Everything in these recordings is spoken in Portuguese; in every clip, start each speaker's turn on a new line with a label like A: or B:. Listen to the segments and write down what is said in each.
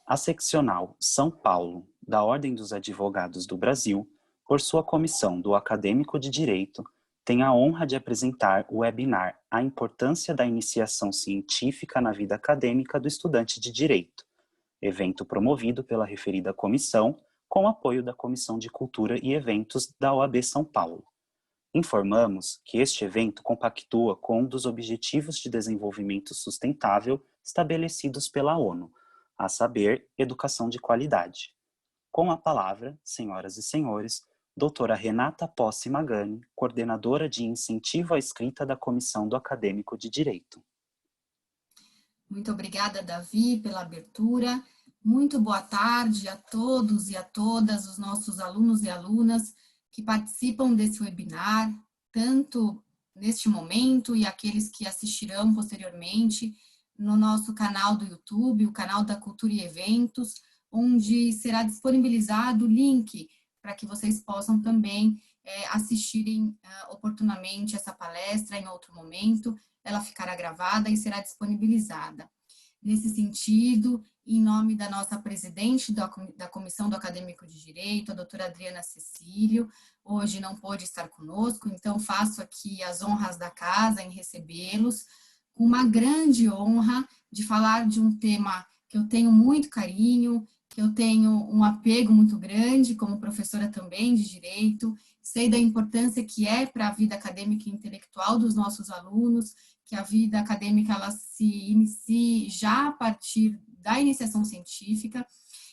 A: A seccional São Paulo da Ordem dos Advogados do Brasil, por sua comissão do Acadêmico de Direito, tem a honra de apresentar o webinar A Importância da Iniciação Científica na Vida Acadêmica do Estudante de Direito, evento promovido pela referida comissão, com apoio da Comissão de Cultura e Eventos da OAB São Paulo. Informamos que este evento compactua com um dos Objetivos de Desenvolvimento Sustentável estabelecidos pela ONU, a saber, educação de qualidade. Com a palavra, senhoras e senhores, doutora Renata Possi Magani, coordenadora de incentivo à escrita da Comissão do Acadêmico de Direito.
B: Muito obrigada, Davi, pela abertura. Muito boa tarde a todos e a todas os nossos alunos e alunas que participam desse webinar, tanto neste momento e aqueles que assistirão posteriormente no nosso canal do YouTube, o canal da Cultura e Eventos, onde será disponibilizado o link para que vocês possam também assistirem oportunamente essa palestra em outro momento. Ela ficará gravada e será disponibilizada. Nesse sentido, em nome da nossa presidente da Comissão do Acadêmico de Direito, a doutora Adriana Cecílio, hoje não pôde estar conosco, então faço aqui as honras da casa em recebê-los, com uma grande honra de falar de um tema que eu tenho muito carinho, que eu tenho um apego muito grande, como professora também de Direito, sei da importância que é para a vida acadêmica e intelectual dos nossos alunos, que a vida acadêmica ela se inicie já a partir da iniciação científica.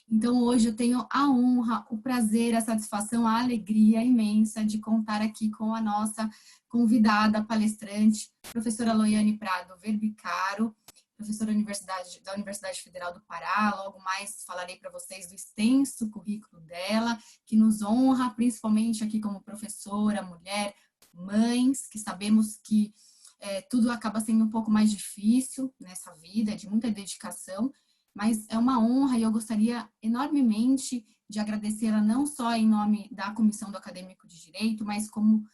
B: Então, hoje eu tenho a honra, o prazer, a satisfação, a alegria imensa de contar aqui com a nossa convidada palestrante, professora Loiane Prado Verbicaro, professora da Universidade Federal do Pará. Logo mais falarei para vocês do extenso currículo dela, que nos honra, principalmente aqui como professora, mulher, mães, que sabemos que tudo acaba sendo um pouco mais difícil nessa vida, de muita dedicação, mas é uma honra e eu gostaria enormemente de agradecê-la não só em nome da Comissão do Acadêmico de Direito, mas como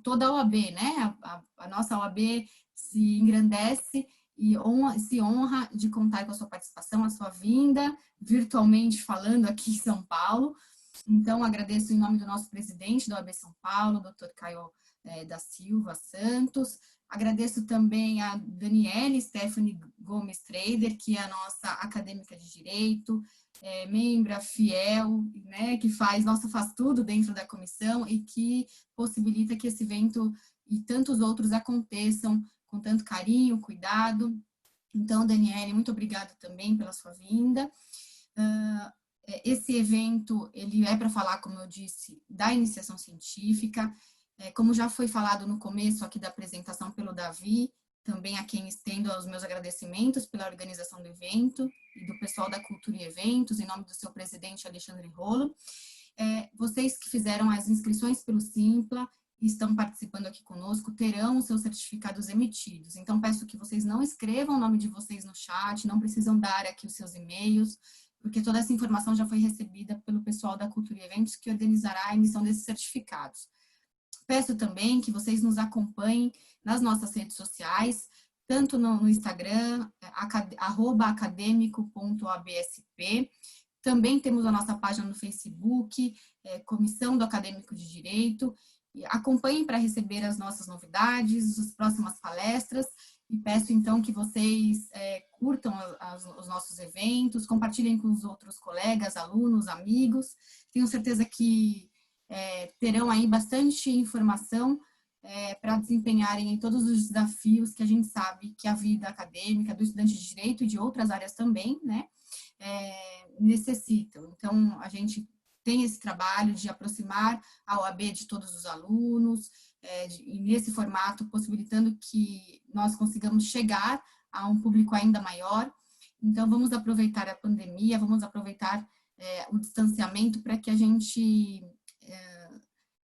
B: toda a OAB, né? A nossa OAB se engrandece e se honra de contar com a sua participação, a sua vinda, virtualmente falando aqui em São Paulo. Então, agradeço em nome do nosso presidente da OAB São Paulo, Dr. Caio da Silva Santos. Agradeço também a Daniele Stephanie Gomes Trader, que é a nossa acadêmica de Direito, membra fiel, né, que faz tudo dentro da comissão e que possibilita que esse evento e tantos outros aconteçam com tanto carinho, cuidado. Então, Daniele, muito obrigada também pela sua vinda. Esse evento, ele é para falar, como eu disse, da iniciação científica. Como já foi falado no começo aqui da apresentação pelo Davi, também a quem estendo os meus agradecimentos pela organização do evento e do pessoal da Cultura e Eventos, em nome do seu presidente Alexandre Rolo. Vocês que fizeram as inscrições pelo Simpla e estão participando aqui conosco, terão os seus certificados emitidos. Então, peço que vocês não escrevam o nome de vocês no chat, não precisam dar aqui os seus e-mails, porque toda essa informação já foi recebida pelo pessoal da Cultura e Eventos, que organizará a emissão desses certificados. Peço também que vocês nos acompanhem nas nossas redes sociais, tanto no Instagram, @academico.absp. Também temos a nossa página no Facebook, Comissão do Acadêmico de Direito. Acompanhem para receber as nossas novidades, as próximas palestras. E peço, então, que vocês curtam os nossos eventos, compartilhem com os outros colegas, alunos, amigos. Tenho certeza que terão aí bastante informação para desempenharem em todos os desafios que a gente sabe que a vida acadêmica do estudante de Direito e de outras áreas também, né, necessitam. Então, a gente tem esse trabalho de aproximar a OAB de todos os alunos, e nesse formato, possibilitando que nós consigamos chegar a um público ainda maior. Então, vamos aproveitar a pandemia, vamos aproveitar o distanciamento para que a gente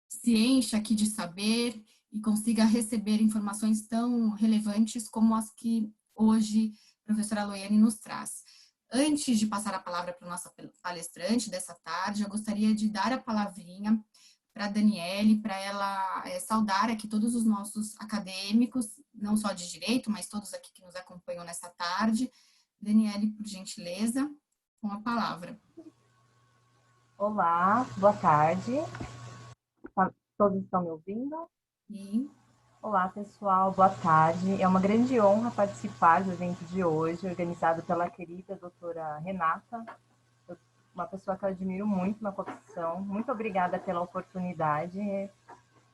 B: se encha aqui de saber e consiga receber informações tão relevantes como as que hoje a professora Loiane nos traz. Antes de passar a palavra para a nossa palestrante dessa tarde, eu gostaria de dar a palavrinha para a Daniele, para ela saudar aqui todos os nossos acadêmicos, não só de Direito, mas todos aqui que nos acompanham nessa tarde. Daniele, por gentileza. com a palavra.
C: Olá, boa tarde. Todos estão me ouvindo?
B: Sim.
C: Olá, pessoal, boa tarde. É uma grande honra participar do evento de hoje, organizado pela querida doutora Renata, uma pessoa que eu admiro muito na profissão. Muito obrigada pela oportunidade.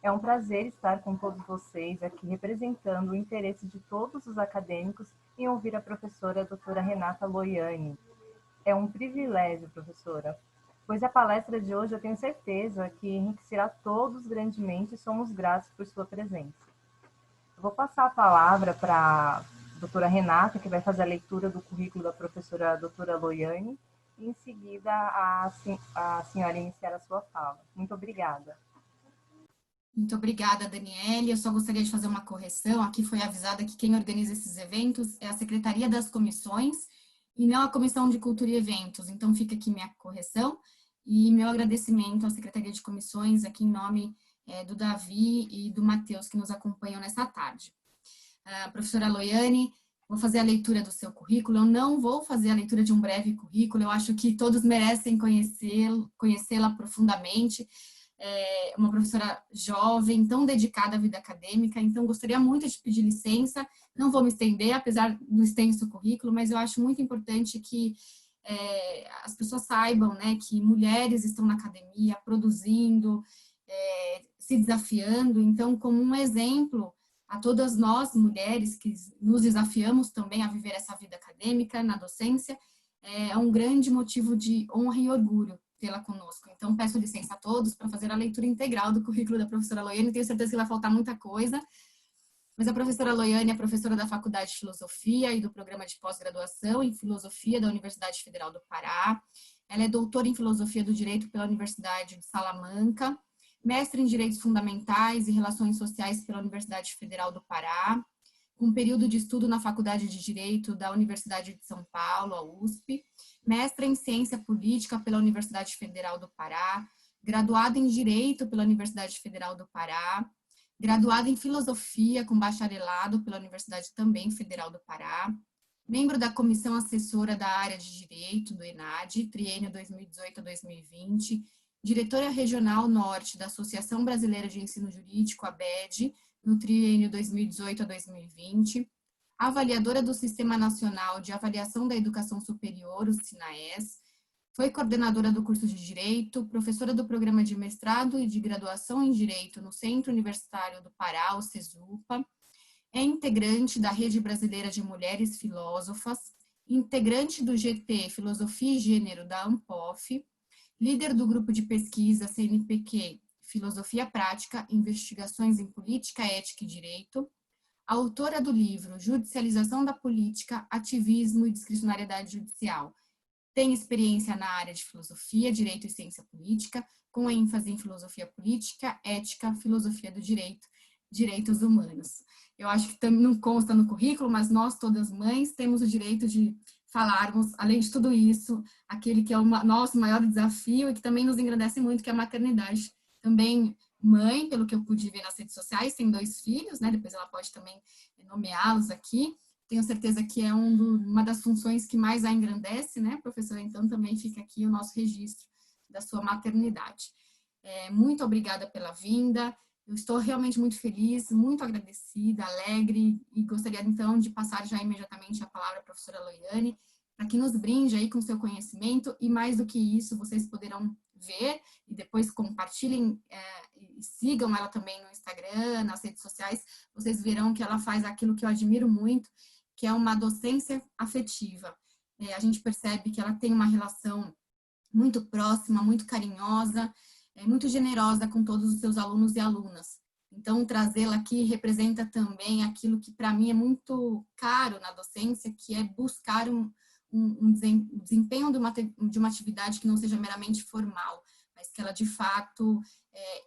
C: É um prazer estar com todos vocês aqui, representando o interesse de todos os acadêmicos em ouvir a professora doutora Renata Loiani. É um privilégio, professora, pois a palestra de hoje eu tenho certeza que enriquecerá todos grandemente e somos gratos por sua presença. Eu vou passar a palavra para a doutora Renata, que vai fazer a leitura do currículo da professora doutora Loiani, e em seguida a senhora iniciar a sua fala. Muito obrigada.
B: Muito obrigada, Daniele. Eu só gostaria de fazer uma correção. Aqui foi avisada que quem organiza esses eventos é a Secretaria das Comissões e não a Comissão de Cultura e Eventos. Então, fica aqui minha correção e meu agradecimento à Secretaria de Comissões, aqui em nome do Davi e do Matheus, que nos acompanham nessa tarde. Professora Loiani, vou fazer a leitura do seu currículo. Eu não vou fazer a leitura de um breve currículo, eu acho que todos merecem conhecê-la profundamente. É uma professora jovem, tão dedicada à vida acadêmica, então gostaria muito de pedir licença, não vou me estender, apesar do extenso currículo, mas eu acho muito importante que as pessoas saibam, né, que mulheres estão na academia produzindo, se desafiando, então como um exemplo a todas nós, mulheres, que nos desafiamos também a viver essa vida acadêmica na docência, é um grande motivo de honra e orgulho tê-la conosco. Então, peço licença a todos para fazer a leitura integral do currículo da professora Loiani, tenho certeza que vai faltar muita coisa, mas a professora Loiani é professora da Faculdade de Filosofia e do Programa de Pós-Graduação em Filosofia da Universidade Federal do Pará. Ela é doutora em Filosofia do Direito pela Universidade de Salamanca, mestre em Direitos Fundamentais e Relações Sociais pela Universidade Federal do Pará, com período de estudo na Faculdade de Direito da Universidade de São Paulo, a USP, mestre em Ciência Política pela Universidade Federal do Pará, graduada em Direito pela Universidade Federal do Pará, graduada em Filosofia com bacharelado pela Universidade também Federal do Pará, membro da Comissão Assessora da Área de Direito do ENAD, triênio 2018 a 2020, diretora regional norte da Associação Brasileira de Ensino Jurídico, ABED, no triênio 2018 a 2020, avaliadora do Sistema Nacional de Avaliação da Educação Superior, o SINAES, foi coordenadora do curso de Direito, professora do programa de mestrado e de graduação em Direito no Centro Universitário do Pará, o CESUPA, é integrante da Rede Brasileira de Mulheres Filósofas, integrante do GT Filosofia e Gênero da ANPOF, líder do grupo de pesquisa CNPq Filosofia Prática, Investigações em Política, Ética e Direito, autora do livro Judicialização da Política, Ativismo e Discricionariedade Judicial. Tem experiência na área de filosofia, direito e ciência política, com ênfase em filosofia política, ética, filosofia do direito, direitos humanos. Eu acho que não consta no currículo, mas nós, todas mães, temos o direito de falarmos, além de tudo isso, aquele que é o nosso maior desafio e que também nos engrandece muito, que é a maternidade. Também mãe, pelo que eu pude ver nas redes sociais, tem 2 filhos, né? Depois ela pode também nomeá-los aqui. Tenho certeza que é uma das funções que mais a engrandece, né, professora? Então, também fica aqui o nosso registro da sua maternidade. Muito obrigada pela vinda. Eu estou realmente muito feliz, muito agradecida, alegre, e gostaria, então, de passar já imediatamente a palavra à professora Loiani, para que nos brinde aí com seu conhecimento, e mais do que isso, vocês poderão ver, e depois compartilhem e sigam ela também no Instagram, nas redes sociais, vocês verão que ela faz aquilo que eu admiro muito, que é uma docência afetiva. A gente percebe que ela tem uma relação muito próxima, muito carinhosa, muito generosa com todos os seus alunos e alunas. Então, trazê-la aqui representa também aquilo que para mim é muito caro na docência, que é buscar um desempenho de uma atividade que não seja meramente formal, mas que ela, de fato,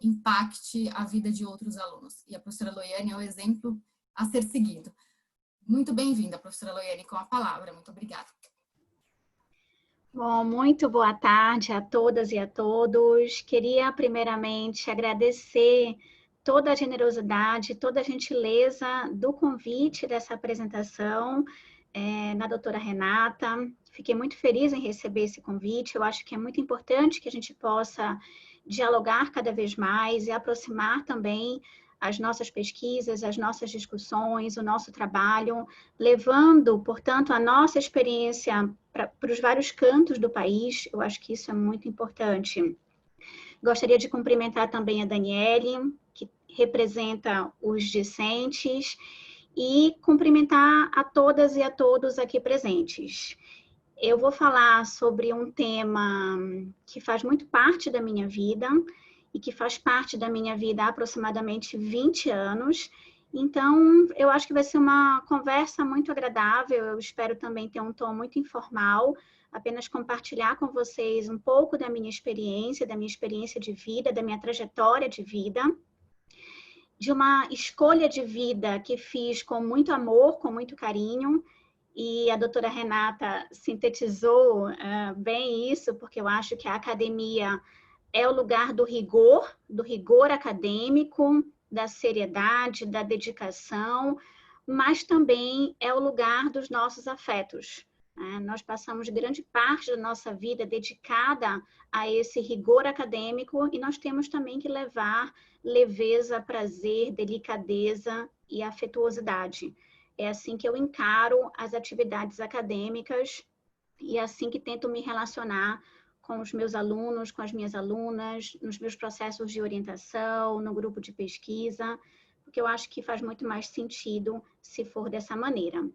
B: impacte a vida de outros alunos. E a professora Loiani é o exemplo a ser seguido. Muito bem-vinda, professora Loiani, com a palavra. Muito obrigada.
D: Bom, muito boa tarde a todas e a todos. Queria, primeiramente, agradecer toda a generosidade, toda a gentileza do convite dessa apresentação. na doutora Renata. Fiquei muito feliz em receber esse convite. Eu acho que é muito importante que a gente possa dialogar cada vez mais e aproximar também as nossas pesquisas, as nossas discussões, o nosso trabalho, levando, portanto, a nossa experiência para os vários cantos do país. Eu acho que isso é muito importante. Gostaria de cumprimentar também a Daniele, que representa os discentes, e cumprimentar a todas e a todos aqui presentes. Eu vou falar sobre um tema que faz muito parte da minha vida e que faz parte da minha vida há aproximadamente 20 anos. Então, eu acho que vai ser uma conversa muito agradável. Eu espero também ter um tom muito informal, apenas compartilhar com vocês um pouco da minha experiência de vida, da minha trajetória de vida, de uma escolha de vida que fiz com muito amor, com muito carinho. E a doutora Renata sintetizou bem isso, porque eu acho que a academia é o lugar do rigor acadêmico, da seriedade, da dedicação, mas também é o lugar dos nossos afetos. Nós passamos grande parte da nossa vida dedicada a esse rigor acadêmico e nós temos também que levar leveza, prazer, delicadeza e afetuosidade. É assim que eu encaro as atividades acadêmicas e é assim que tento me relacionar com os meus alunos, com as minhas alunas, nos meus processos de orientação, no grupo de pesquisa, porque eu acho que faz muito mais sentido se for dessa maneira.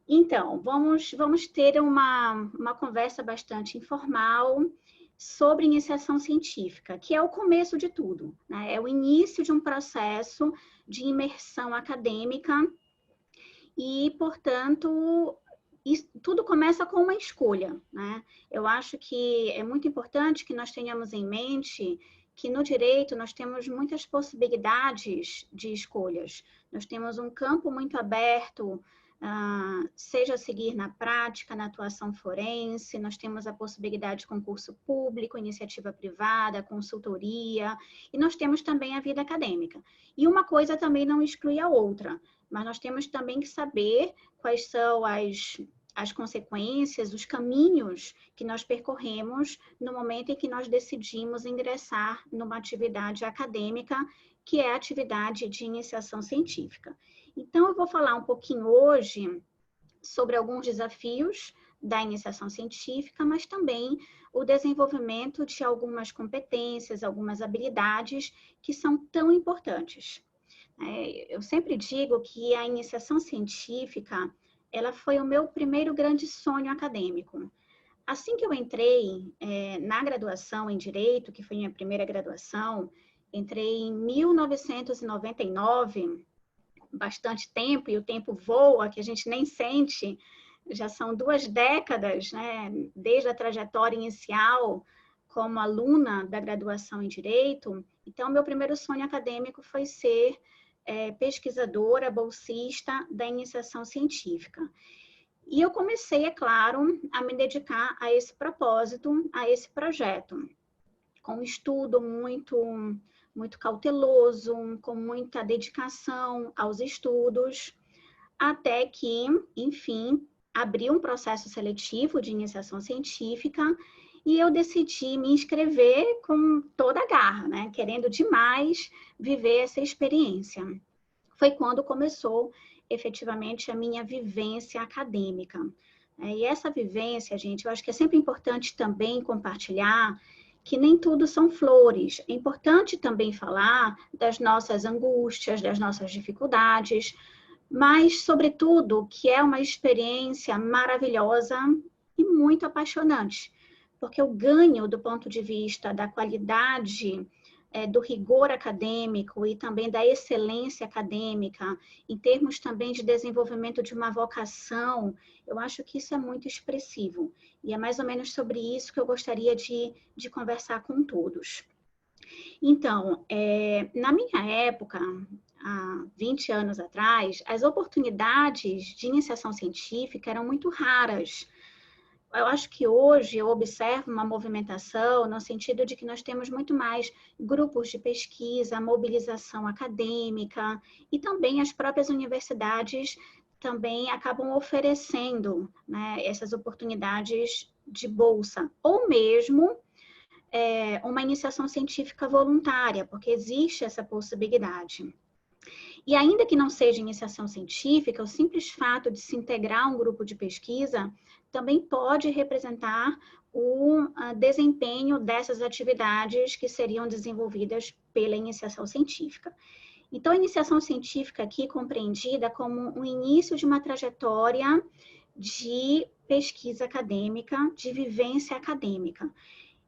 D: Então, vamos ter uma conversa bastante informal sobre iniciação científica, que é o começo de tudo, né? É o início de um processo de imersão acadêmica e, portanto, tudo começa com uma escolha, né? Eu acho que é muito importante que nós tenhamos em mente que no direito nós temos muitas possibilidades de escolhas. Nós temos um campo muito aberto, seja seguir na prática, na atuação forense, nós temos a possibilidade de concurso público, iniciativa privada, consultoria, e nós temos também a vida acadêmica. E uma coisa também não exclui a outra, mas nós temos também que saber quais são as consequências, os caminhos que nós percorremos no momento em que nós decidimos ingressar numa atividade acadêmica, que é a atividade de iniciação científica. Então, eu vou falar um pouquinho hoje sobre alguns desafios da iniciação científica, mas também o desenvolvimento de algumas competências, algumas habilidades que são tão importantes. Eu sempre digo que a iniciação científica, ela foi o meu primeiro grande sonho acadêmico. Assim que eu entrei na graduação em Direito, que foi minha primeira graduação, entrei em 1999, bastante tempo, e o tempo voa, que a gente nem sente, já são 2 décadas, né, desde a trajetória inicial como aluna da graduação em Direito. Então, meu primeiro sonho acadêmico foi ser pesquisadora, bolsista da iniciação científica. E eu comecei, é claro, a me dedicar a esse propósito, a esse projeto, com um estudo muito cauteloso, com muita dedicação aos estudos, até que, enfim, abri um processo seletivo de iniciação científica e eu decidi me inscrever com toda a garra, né? Querendo demais viver essa experiência. Foi quando começou, efetivamente, a minha vivência acadêmica. E essa vivência, gente, eu acho que é sempre importante também compartilhar que nem tudo são flores. É importante também falar das nossas angústias, das nossas dificuldades, mas, sobretudo, que é uma experiência maravilhosa e muito apaixonante, porque o ganho do ponto de vista da qualidade, do rigor acadêmico e também da excelência acadêmica, em termos também de desenvolvimento de uma vocação, eu acho que isso é muito expressivo. E é mais ou menos sobre isso que eu gostaria de conversar com todos. Então, na minha época, há 20 anos atrás, as oportunidades de iniciação científica eram muito raras. Eu acho que hoje eu observo uma movimentação no sentido de que nós temos muito mais grupos de pesquisa, mobilização acadêmica e também as próprias universidades também acabam oferecendo, né, essas oportunidades de bolsa, ou mesmo uma iniciação científica voluntária, porque existe essa possibilidade. E ainda que não seja iniciação científica, o simples fato de se integrar a um grupo de pesquisa também pode representar o desempenho dessas atividades que seriam desenvolvidas pela iniciação científica. Então, a iniciação científica aqui compreendida como um início de uma trajetória de pesquisa acadêmica, de vivência acadêmica.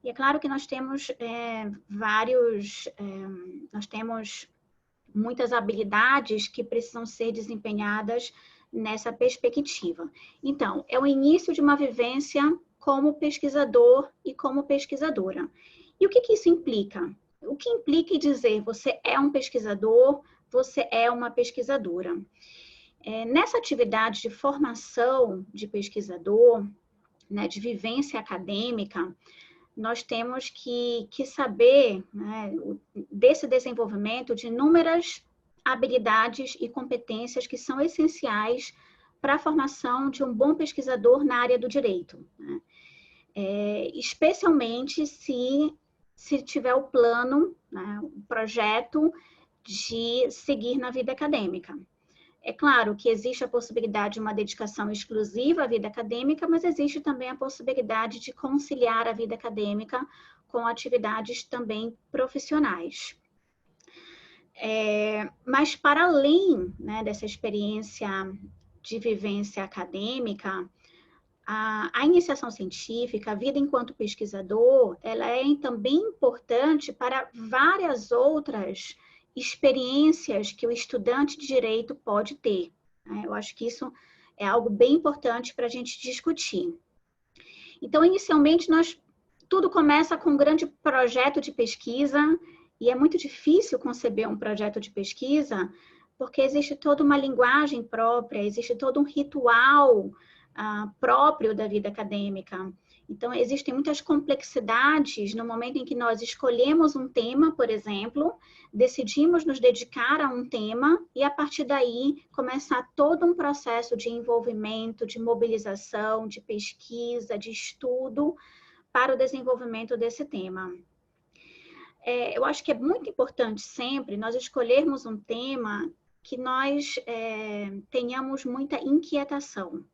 D: E é claro que nós temos nós temos muitas habilidades que precisam ser desempenhadas nessa perspectiva. Então, é o início de uma vivência como pesquisador e como pesquisadora. E o que isso implica? O que implica em dizer você é um pesquisador, você é uma pesquisadora? Nessa atividade de formação de pesquisador, né, de vivência acadêmica, nós temos que saber, né, desse desenvolvimento de inúmeras habilidades e competências que são essenciais para a formação de um bom pesquisador na área do direito, né? Especialmente se tiver o plano, né, o projeto de seguir na vida acadêmica. É claro que existe a possibilidade de uma dedicação exclusiva à vida acadêmica, mas existe também a possibilidade de conciliar a vida acadêmica com atividades também profissionais. Mas para além, né, dessa experiência de vivência acadêmica, a iniciação científica, a vida enquanto pesquisador, ela é também importante para várias outras experiências que o estudante de direito pode ter. Eu acho que isso é algo bem importante para a gente discutir. Então, inicialmente, tudo começa com um grande projeto de pesquisa, e é muito difícil conceber um projeto de pesquisa, porque existe toda uma linguagem própria, existe todo um ritual próprio da vida acadêmica. Então, existem muitas complexidades no momento em que nós escolhemos um tema, por exemplo, decidimos nos dedicar a um tema e, a partir daí, começar todo um processo de envolvimento, de mobilização, de pesquisa, de estudo para o desenvolvimento desse tema. Eu acho que é muito importante sempre nós escolhermos um tema que nós tenhamos muita inquietação.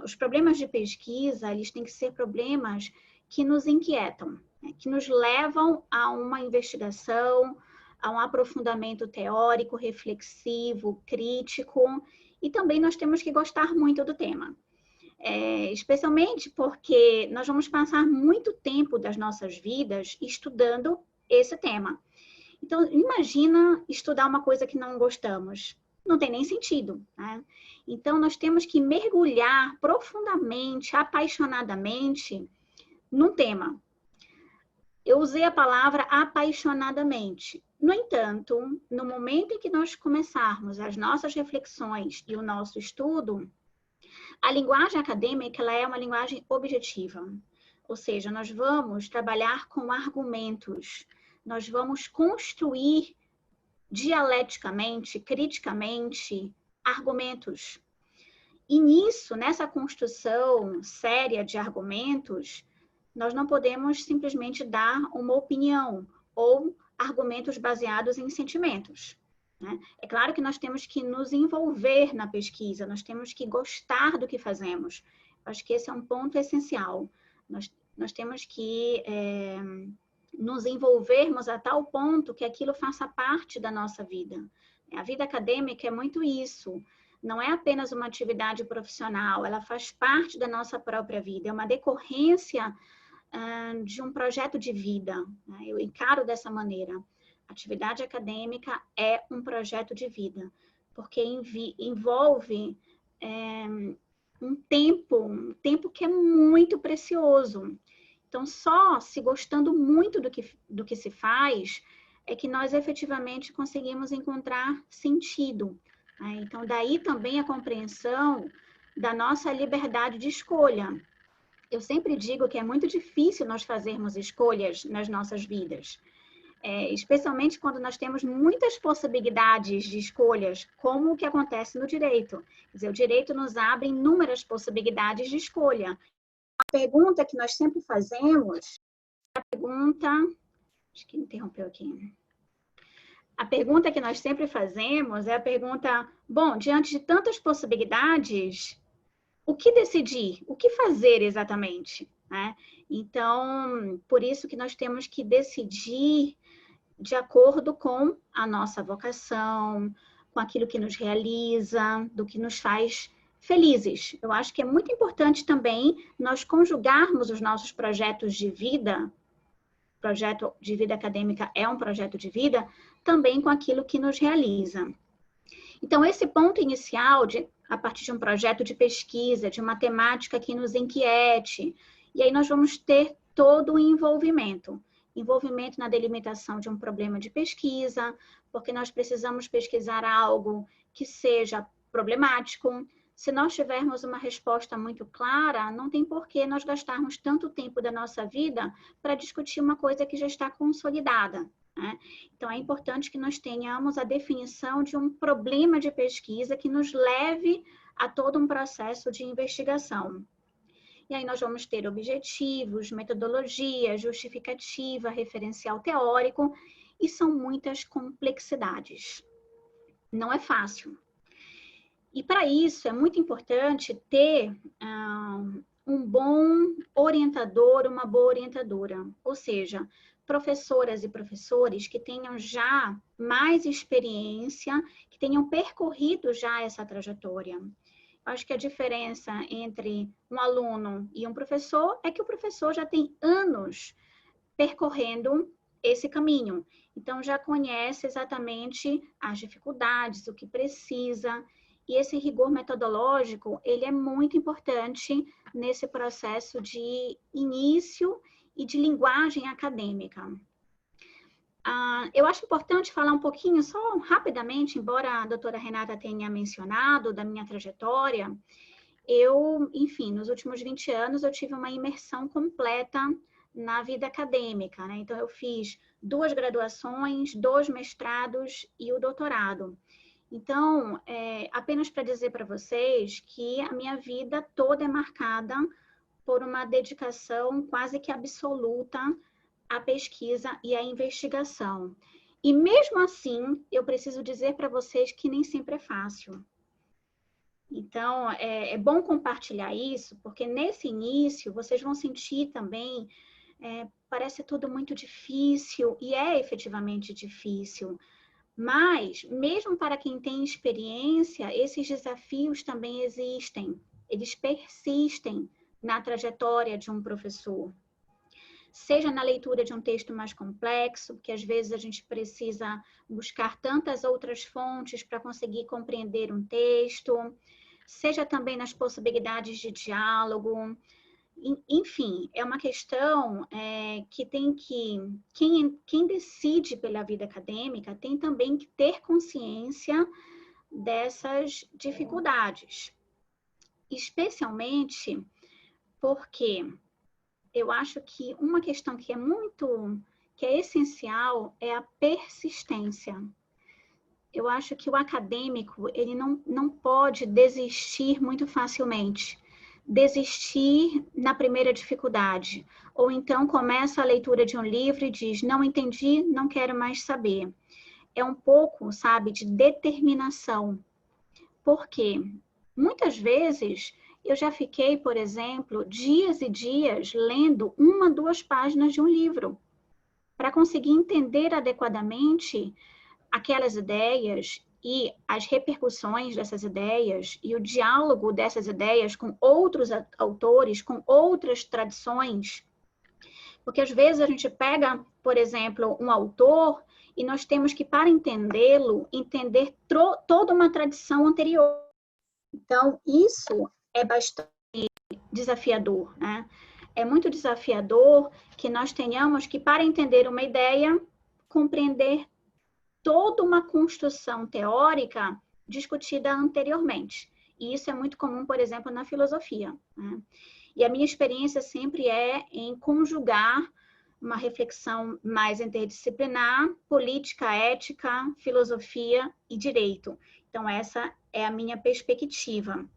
D: Os problemas de pesquisa, eles têm que ser problemas que nos inquietam, né? Que nos levam a uma investigação, a um aprofundamento teórico, reflexivo, crítico, e também nós temos que gostar muito do tema. Especialmente porque nós vamos passar muito tempo das nossas vidas estudando esse tema. Então, imagina estudar uma coisa que não gostamos. Não tem nem sentido, né? Então, nós temos que mergulhar profundamente, apaixonadamente, num tema. Eu usei a palavra apaixonadamente. No entanto, no momento em que nós começarmos as nossas reflexões e o nosso estudo, a linguagem acadêmica ela é uma linguagem objetiva. Ou seja, nós vamos trabalhar com argumentos, nós vamos construir dialeticamente, criticamente, argumentos. E nisso, nessa construção séria de argumentos, nós não podemos simplesmente dar uma opinião ou argumentos baseados em sentimentos, né? É claro que nós temos que nos envolver na pesquisa, nós temos que gostar do que fazemos. Acho que esse é um ponto essencial. Nós temos que nos envolvermos a tal ponto que aquilo faça parte da nossa vida. A vida acadêmica é muito isso. Não é apenas uma atividade profissional, ela faz parte da nossa própria vida. É uma decorrência de um projeto de vida, né? Eu encaro dessa maneira. A atividade acadêmica é um projeto de vida, porque envolve um tempo que é muito precioso. Então, só se gostando muito do que se faz, é que nós efetivamente conseguimos encontrar sentido, né? Então, daí também a compreensão da nossa liberdade de escolha. Eu sempre digo que é muito difícil nós fazermos escolhas nas nossas vidas. especialmente quando nós temos muitas possibilidades de escolhas, como o que acontece no direito. Quer dizer, o direito nos abre inúmeras possibilidades de escolha. A pergunta que nós sempre fazemos, acho que interrompeu aqui. A pergunta que nós sempre fazemos é a pergunta, bom, diante de tantas possibilidades, o que decidir? O que fazer exatamente? Né? Então, por isso que nós temos que decidir de acordo com a nossa vocação, com aquilo que nos realiza, do que nos faz felizes. Eu acho que é muito importante também nós conjugarmos os nossos projetos de vida, projeto de vida acadêmica é um projeto de vida, também com aquilo que nos realiza. Então, esse ponto inicial, a partir de um projeto de pesquisa, de uma temática que nos inquiete, e aí nós vamos ter todo o envolvimento na delimitação de um problema de pesquisa, porque nós precisamos pesquisar algo que seja problemático. Se nós tivermos uma resposta muito clara, não tem por que nós gastarmos tanto tempo da nossa vida para discutir uma coisa que já está consolidada, né? Então, é importante que nós tenhamos a definição de um problema de pesquisa que nos leve a todo um processo de investigação. E aí nós vamos ter objetivos, metodologia, justificativa, referencial teórico, e são muitas complexidades. Não é fácil. E para isso é muito importante ter um bom orientador, uma boa orientadora, ou seja, professoras e professores que tenham já mais experiência, que tenham percorrido já essa trajetória. Acho que a diferença entre um aluno e um professor é que o professor já tem anos percorrendo esse caminho. Então, já conhece exatamente as dificuldades, o que precisa. E esse rigor metodológico, ele é muito importante nesse processo de início e de linguagem acadêmica. Eu acho importante falar um pouquinho, só rapidamente, embora a doutora Renata tenha mencionado da minha trajetória, enfim, nos últimos 20 anos eu tive uma imersão completa na vida acadêmica, né? Então eu fiz 2 graduações, 2 mestrados e o doutorado. Então, apenas para dizer para vocês que a minha vida toda é marcada por uma dedicação quase que absoluta à pesquisa e à investigação. E mesmo assim, eu preciso dizer para vocês que nem sempre é fácil. Então, é bom compartilhar isso, porque nesse início vocês vão sentir também, parece tudo muito difícil, e é efetivamente difícil. Mas, mesmo para quem tem experiência, esses desafios também existem. Eles persistem na trajetória de um professor. Seja na leitura de um texto mais complexo, que às vezes a gente precisa buscar tantas outras fontes para conseguir compreender um texto, seja também nas possibilidades de diálogo. Enfim, é uma questão que tem que... Quem decide pela vida acadêmica tem também que ter consciência dessas dificuldades. Especialmente porque eu acho que uma questão que é essencial é a persistência. Eu acho que o acadêmico, ele não pode desistir muito facilmente. Desistir na primeira dificuldade. Ou então começa a leitura de um livro e diz, não entendi, não quero mais saber. É um pouco, sabe, de determinação. Por quê? Muitas vezes eu já fiquei, por exemplo, dias e dias lendo 1, 2 páginas de um livro para conseguir entender adequadamente aquelas ideias e as repercussões dessas ideias e o diálogo dessas ideias com outros autores, com outras tradições. Porque às vezes a gente pega, por exemplo, um autor e nós temos que, para entendê-lo, entender toda uma tradição anterior. Então, isso é bastante desafiador, né? É muito desafiador que nós tenhamos que, para entender uma ideia, compreender toda uma construção teórica discutida anteriormente. E isso é muito comum, por exemplo, na filosofia, né? E a minha experiência sempre é em conjugar uma reflexão mais interdisciplinar, política, ética, filosofia e direito. Então, essa é a minha perspectiva.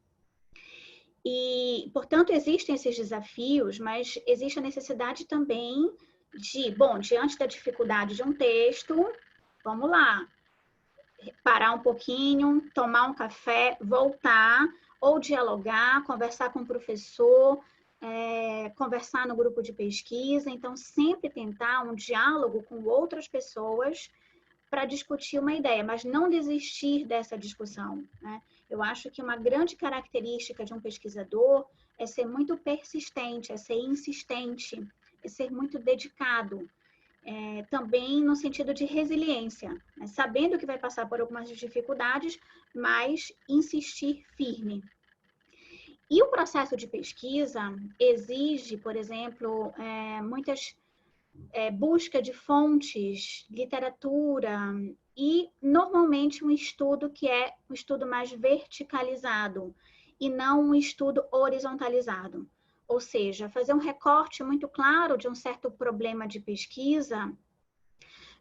D: E, portanto, existem esses desafios, mas existe a necessidade também de, bom, diante da dificuldade de um texto, vamos lá, parar um pouquinho, tomar um café, voltar, ou dialogar, conversar com o professor, conversar no grupo de pesquisa. Então, sempre tentar um diálogo com outras pessoas para discutir uma ideia, mas não desistir dessa discussão, né? Eu acho que uma grande característica de um pesquisador é ser muito persistente, é ser insistente, é ser muito dedicado. Também no sentido de resiliência, né? Sabendo que vai passar por algumas dificuldades, mas insistir firme. E o processo de pesquisa exige, por exemplo, muitas busca de fontes, literatura e, normalmente, um estudo que é um estudo mais verticalizado e não um estudo horizontalizado. Ou seja, fazer um recorte muito claro de um certo problema de pesquisa,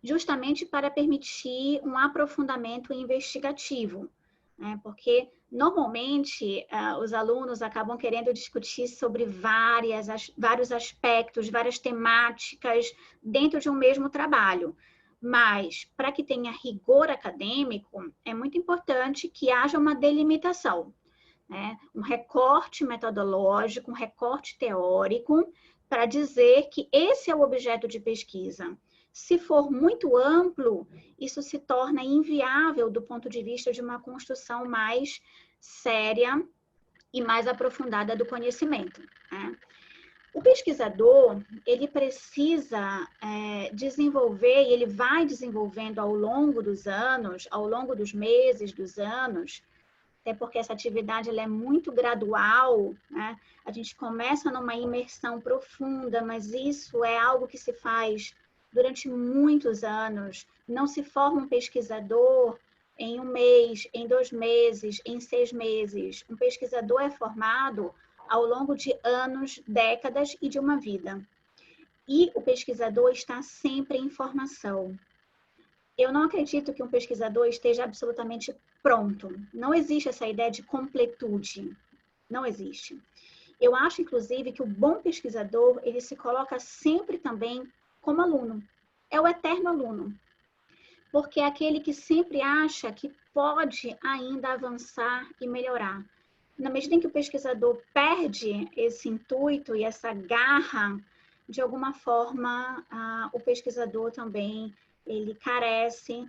D: justamente para permitir um aprofundamento investigativo, né? Porque, normalmente, os alunos acabam querendo discutir sobre vários aspectos, várias temáticas dentro de um mesmo trabalho. Mas, para que tenha rigor acadêmico, é muito importante que haja uma delimitação, né? Um recorte metodológico, um recorte teórico, para dizer que esse é o objeto de pesquisa. Se for muito amplo, isso se torna inviável do ponto de vista de uma construção mais séria e mais aprofundada do conhecimento, né? O pesquisador, ele precisa desenvolver, e ele vai desenvolvendo ao longo dos anos, ao longo dos meses, dos anos, até porque essa atividade ela é muito gradual, né? A gente começa numa imersão profunda, mas isso é algo que se faz durante muitos anos. Não se forma um pesquisador em 1 mês, em 2 meses, em 6 meses. Um pesquisador é formado ao longo de anos, décadas e de uma vida. E o pesquisador está sempre em formação. Eu não acredito que um pesquisador esteja absolutamente pronto. Não existe essa ideia de completude. Não existe. Eu acho, inclusive, que o bom pesquisador, ele se coloca sempre também como aluno. É o eterno aluno. Porque é aquele que sempre acha que pode ainda avançar e melhorar. Na medida em que o pesquisador perde esse intuito e essa garra, de alguma forma, o pesquisador também ele carece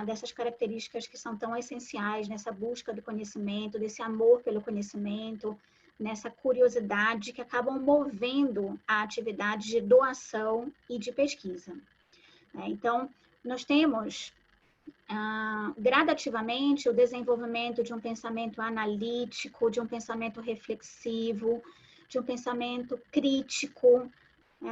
D: dessas características que são tão essenciais nessa busca do conhecimento, desse amor pelo conhecimento, nessa curiosidade que acabam movendo a atividade de doação e de pesquisa. Então, nós temos gradativamente o desenvolvimento de um pensamento analítico, de um pensamento reflexivo, de um pensamento crítico.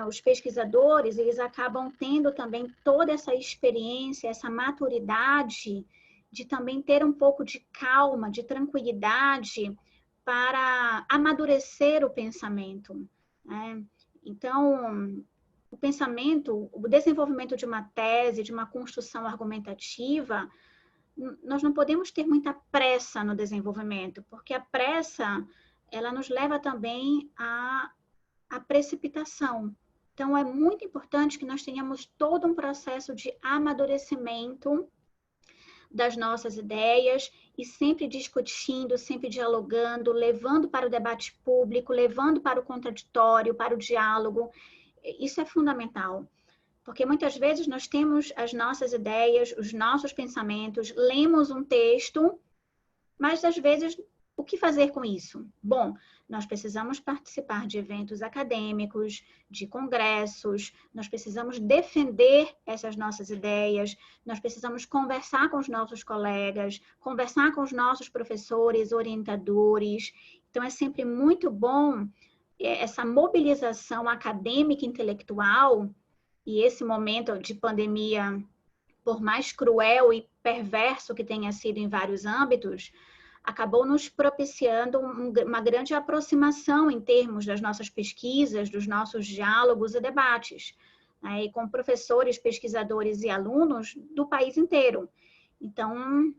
D: Os pesquisadores, eles acabam tendo também toda essa experiência, essa maturidade de também ter um pouco de calma, de tranquilidade para amadurecer o pensamento, né? Então, o pensamento, o desenvolvimento de uma tese, de uma construção argumentativa, nós não podemos ter muita pressa no desenvolvimento, porque a pressa, ela nos leva também à precipitação. Então, é muito importante que nós tenhamos todo um processo de amadurecimento das nossas ideias e sempre discutindo, sempre dialogando, levando para o debate público, levando para o contraditório, para o diálogo. Isso é fundamental, porque muitas vezes nós temos as nossas ideias, os nossos pensamentos, lemos um texto, mas às vezes o que fazer com isso? Bom, nós precisamos participar de eventos acadêmicos, de congressos, nós precisamos defender essas nossas ideias, nós precisamos conversar com os nossos colegas, conversar com os nossos professores, orientadores. Então, é sempre muito bom essa mobilização acadêmica e intelectual, e esse momento de pandemia, por mais cruel e perverso que tenha sido em vários âmbitos, acabou nos propiciando uma grande aproximação em termos das nossas pesquisas, dos nossos diálogos e debates, né, e com professores, pesquisadores e alunos do país inteiro. Então,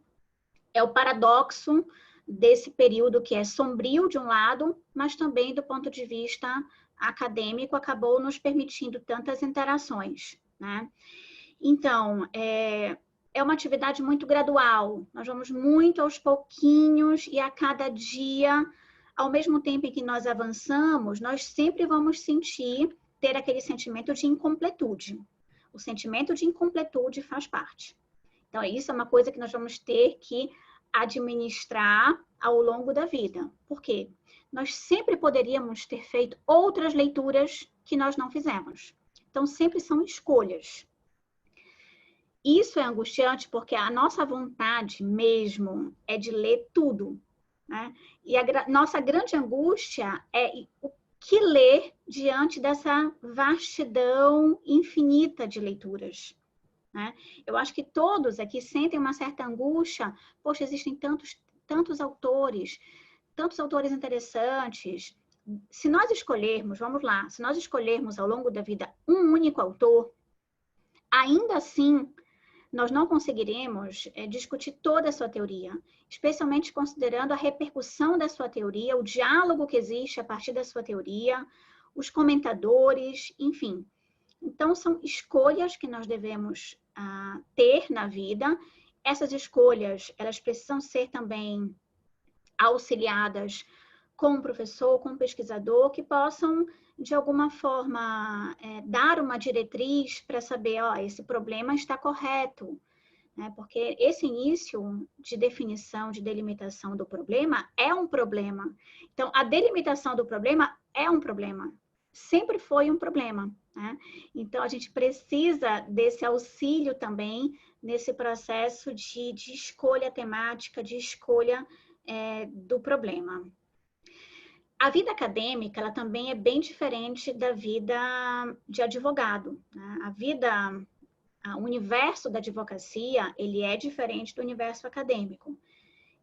D: é o paradoxo desse período que é sombrio de um lado, mas também do ponto de vista acadêmico acabou nos permitindo tantas interações, né? Então, é uma atividade muito gradual, nós vamos muito aos pouquinhos e a cada dia, ao mesmo tempo em que nós avançamos, nós sempre vamos ter aquele sentimento de incompletude. O sentimento de incompletude faz parte. Então, isso é uma coisa que nós vamos ter que administrar ao longo da vida. Por quê? Nós sempre poderíamos ter feito outras leituras que nós não fizemos. Então, sempre são escolhas. Isso é angustiante porque a nossa vontade mesmo é de ler tudo, né? E a nossa grande angústia é o que ler diante dessa vastidão infinita de leituras, né? Eu acho que todos aqui sentem uma certa angústia. Poxa, existem tantos autores interessantes. Se nós escolhermos, vamos lá, se nós escolhermos ao longo da vida um único autor, ainda assim, nós não conseguiremos discutir toda a sua teoria, especialmente considerando a repercussão da sua teoria, o diálogo que existe a partir da sua teoria, os comentadores, enfim. Então, são escolhas que nós devemos ter na vida. Essas escolhas, elas precisam ser também auxiliadas com um professor, com um pesquisador, que possam, de alguma forma, dar uma diretriz para saber, esse problema está correto, né? Porque esse início de definição, de delimitação do problema é um problema. Então, a delimitação do problema é um problema. Sempre foi um problema, né? Então, a gente precisa desse auxílio também nesse processo de escolha temática, de escolha do problema. A vida acadêmica, ela também é bem diferente da vida de advogado, né? O universo da advocacia, ele é diferente do universo acadêmico.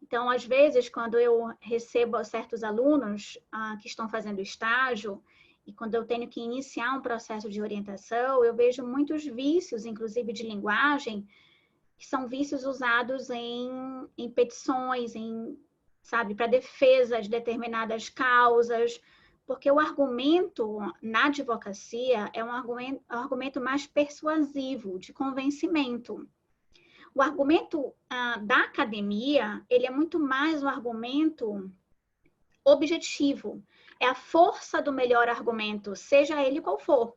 D: Então, às vezes, quando eu recebo certos alunos que estão fazendo estágio, e quando eu tenho que iniciar um processo de orientação, eu vejo muitos vícios, inclusive de linguagem, que são vícios usados em petições, para defesa de determinadas causas, porque o argumento na advocacia é um argumento mais persuasivo, de convencimento. O argumento da academia, ele é muito mais um argumento objetivo. É a força do melhor argumento, seja ele qual for.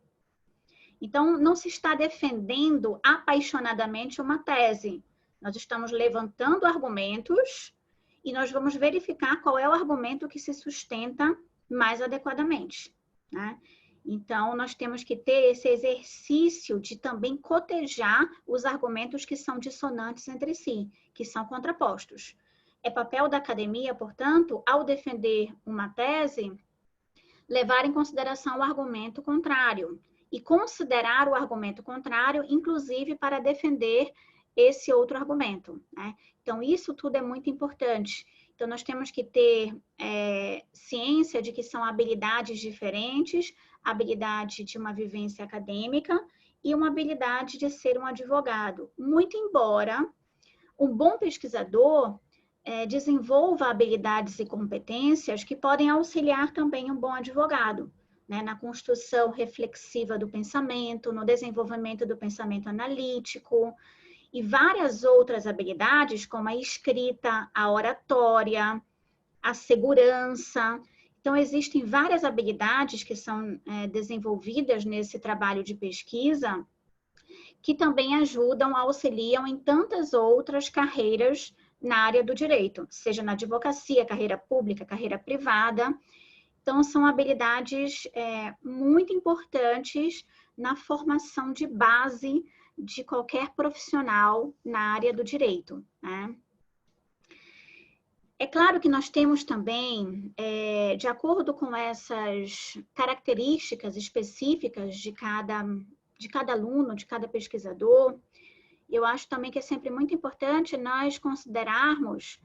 D: Então, não se está defendendo apaixonadamente uma tese. Nós estamos levantando argumentos e nós vamos verificar qual é o argumento que se sustenta mais adequadamente, né? Então, nós temos que ter esse exercício de também cotejar os argumentos que são dissonantes entre si, que são contrapostos. É papel da academia, portanto, ao defender uma tese, levar em consideração o argumento contrário e considerar o argumento contrário, inclusive para defender esse outro argumento, né? Então, isso tudo é muito importante. Então, nós temos que ter ciência de que são habilidades diferentes, habilidade de uma vivência acadêmica e uma habilidade de ser um advogado. Muito embora um bom pesquisador desenvolva habilidades e competências que podem auxiliar também um bom advogado, né? Na construção reflexiva do pensamento, no desenvolvimento do pensamento analítico, e várias outras habilidades, como a escrita, a oratória, a segurança. Então, existem várias habilidades que são desenvolvidas nesse trabalho de pesquisa que também ajudam, auxiliam em tantas outras carreiras na área do direito, seja na advocacia, carreira pública, carreira privada. Então, são habilidades muito importantes na formação de base de qualquer profissional na área do direito, né? É claro que nós temos também, de acordo com essas características específicas de cada aluno, de cada pesquisador, eu acho também que é sempre muito importante nós considerarmos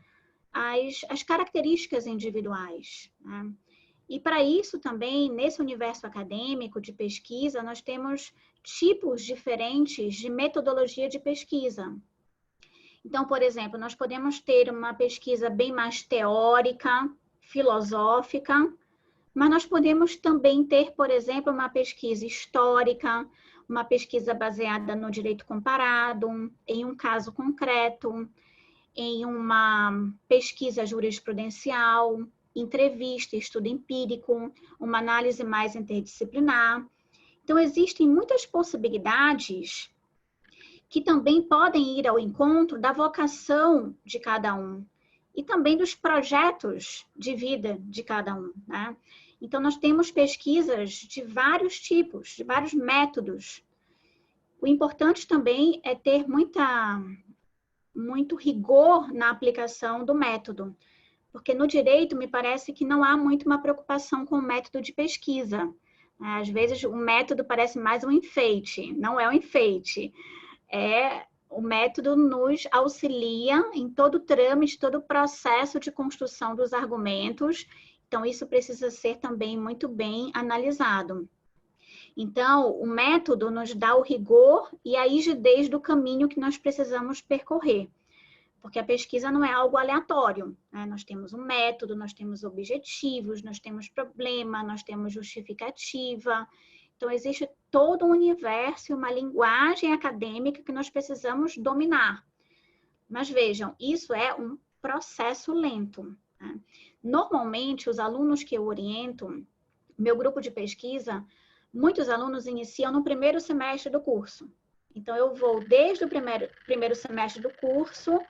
D: as características individuais, né? E para isso também, nesse universo acadêmico de pesquisa, nós temos tipos diferentes de metodologia de pesquisa. Então, por exemplo, nós podemos ter uma pesquisa bem mais teórica, filosófica, mas nós podemos também ter, por exemplo, uma pesquisa histórica, uma pesquisa baseada no direito comparado, em um caso concreto, em uma pesquisa jurisprudencial, entrevista, estudo empírico, uma análise mais interdisciplinar. Então, existem muitas possibilidades que também podem ir ao encontro da vocação de cada um e também dos projetos de vida de cada um, né? Então, nós temos pesquisas de vários tipos, de vários métodos. O importante também é ter muito rigor na aplicação do método, porque no direito me parece que não há muito uma preocupação com o método de pesquisa. Às vezes o método parece mais um enfeite, não é um enfeite. O método nos auxilia em todo o trâmite, todo o processo de construção dos argumentos. Então, isso precisa ser também muito bem analisado. Então, o método nos dá o rigor e a rigidez do caminho que nós precisamos percorrer. Porque a pesquisa não é algo aleatório, né? Nós temos um método, nós temos objetivos, nós temos problema, nós temos justificativa. Então, existe todo um universo e uma linguagem acadêmica que nós precisamos dominar. Mas vejam, isso é um processo lento, né? Normalmente, os alunos que eu oriento, meu grupo de pesquisa, muitos alunos iniciam no primeiro semestre do curso. Então, eu vou desde o primeiro semestre do curso,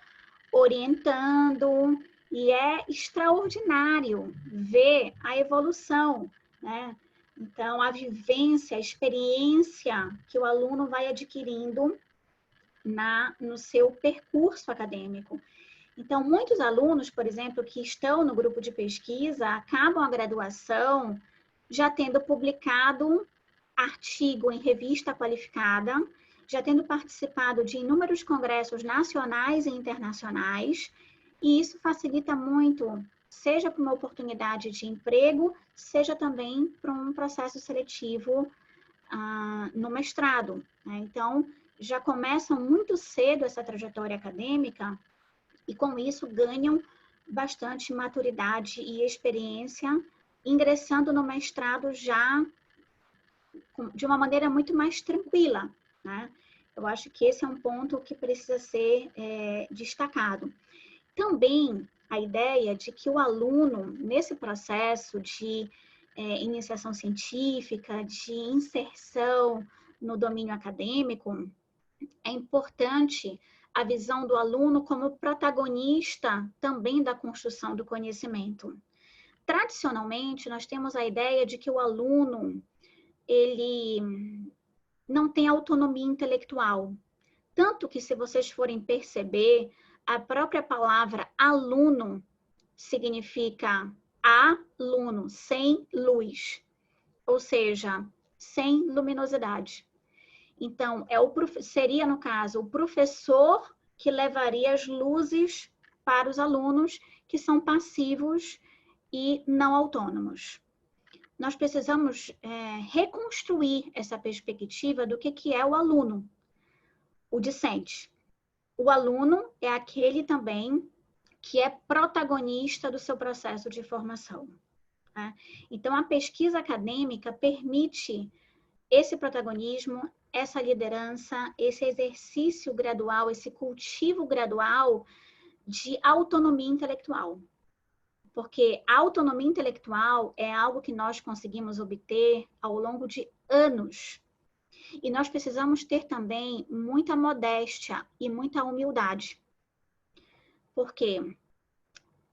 D: orientando, e é extraordinário ver a evolução, né? Então, a vivência, a experiência que o aluno vai adquirindo no seu percurso acadêmico. Então, muitos alunos, por exemplo, que estão no grupo de pesquisa, acabam a graduação já tendo publicado artigo em revista qualificada, já tendo participado de inúmeros congressos nacionais e internacionais, e isso facilita muito, seja para uma oportunidade de emprego, seja também para um processo seletivo no mestrado, né? Então, já começam muito cedo essa trajetória acadêmica e, com isso, ganham bastante maturidade e experiência, ingressando no mestrado já de uma maneira muito mais tranquila, né? Eu acho que esse é um ponto que precisa ser destacado. Também a ideia de que o aluno, nesse processo de iniciação científica, de inserção no domínio acadêmico, é importante a visão do aluno como protagonista também da construção do conhecimento. Tradicionalmente, nós temos a ideia de que o aluno, ele não tem autonomia intelectual. Tanto que, se vocês forem perceber, a própria palavra aluno significa aluno, sem luz, ou seja, sem luminosidade. Então, seria, no caso, o professor que levaria as luzes para os alunos que são passivos e não autônomos. Nós precisamos reconstruir essa perspectiva do que é o aluno, o discente. O aluno é aquele também que é protagonista do seu processo de formação, né? Então, a pesquisa acadêmica permite esse protagonismo, essa liderança, esse exercício gradual, esse cultivo gradual de autonomia intelectual. Porque a autonomia intelectual é algo que nós conseguimos obter ao longo de anos. E nós precisamos ter também muita modéstia e muita humildade. Por quê?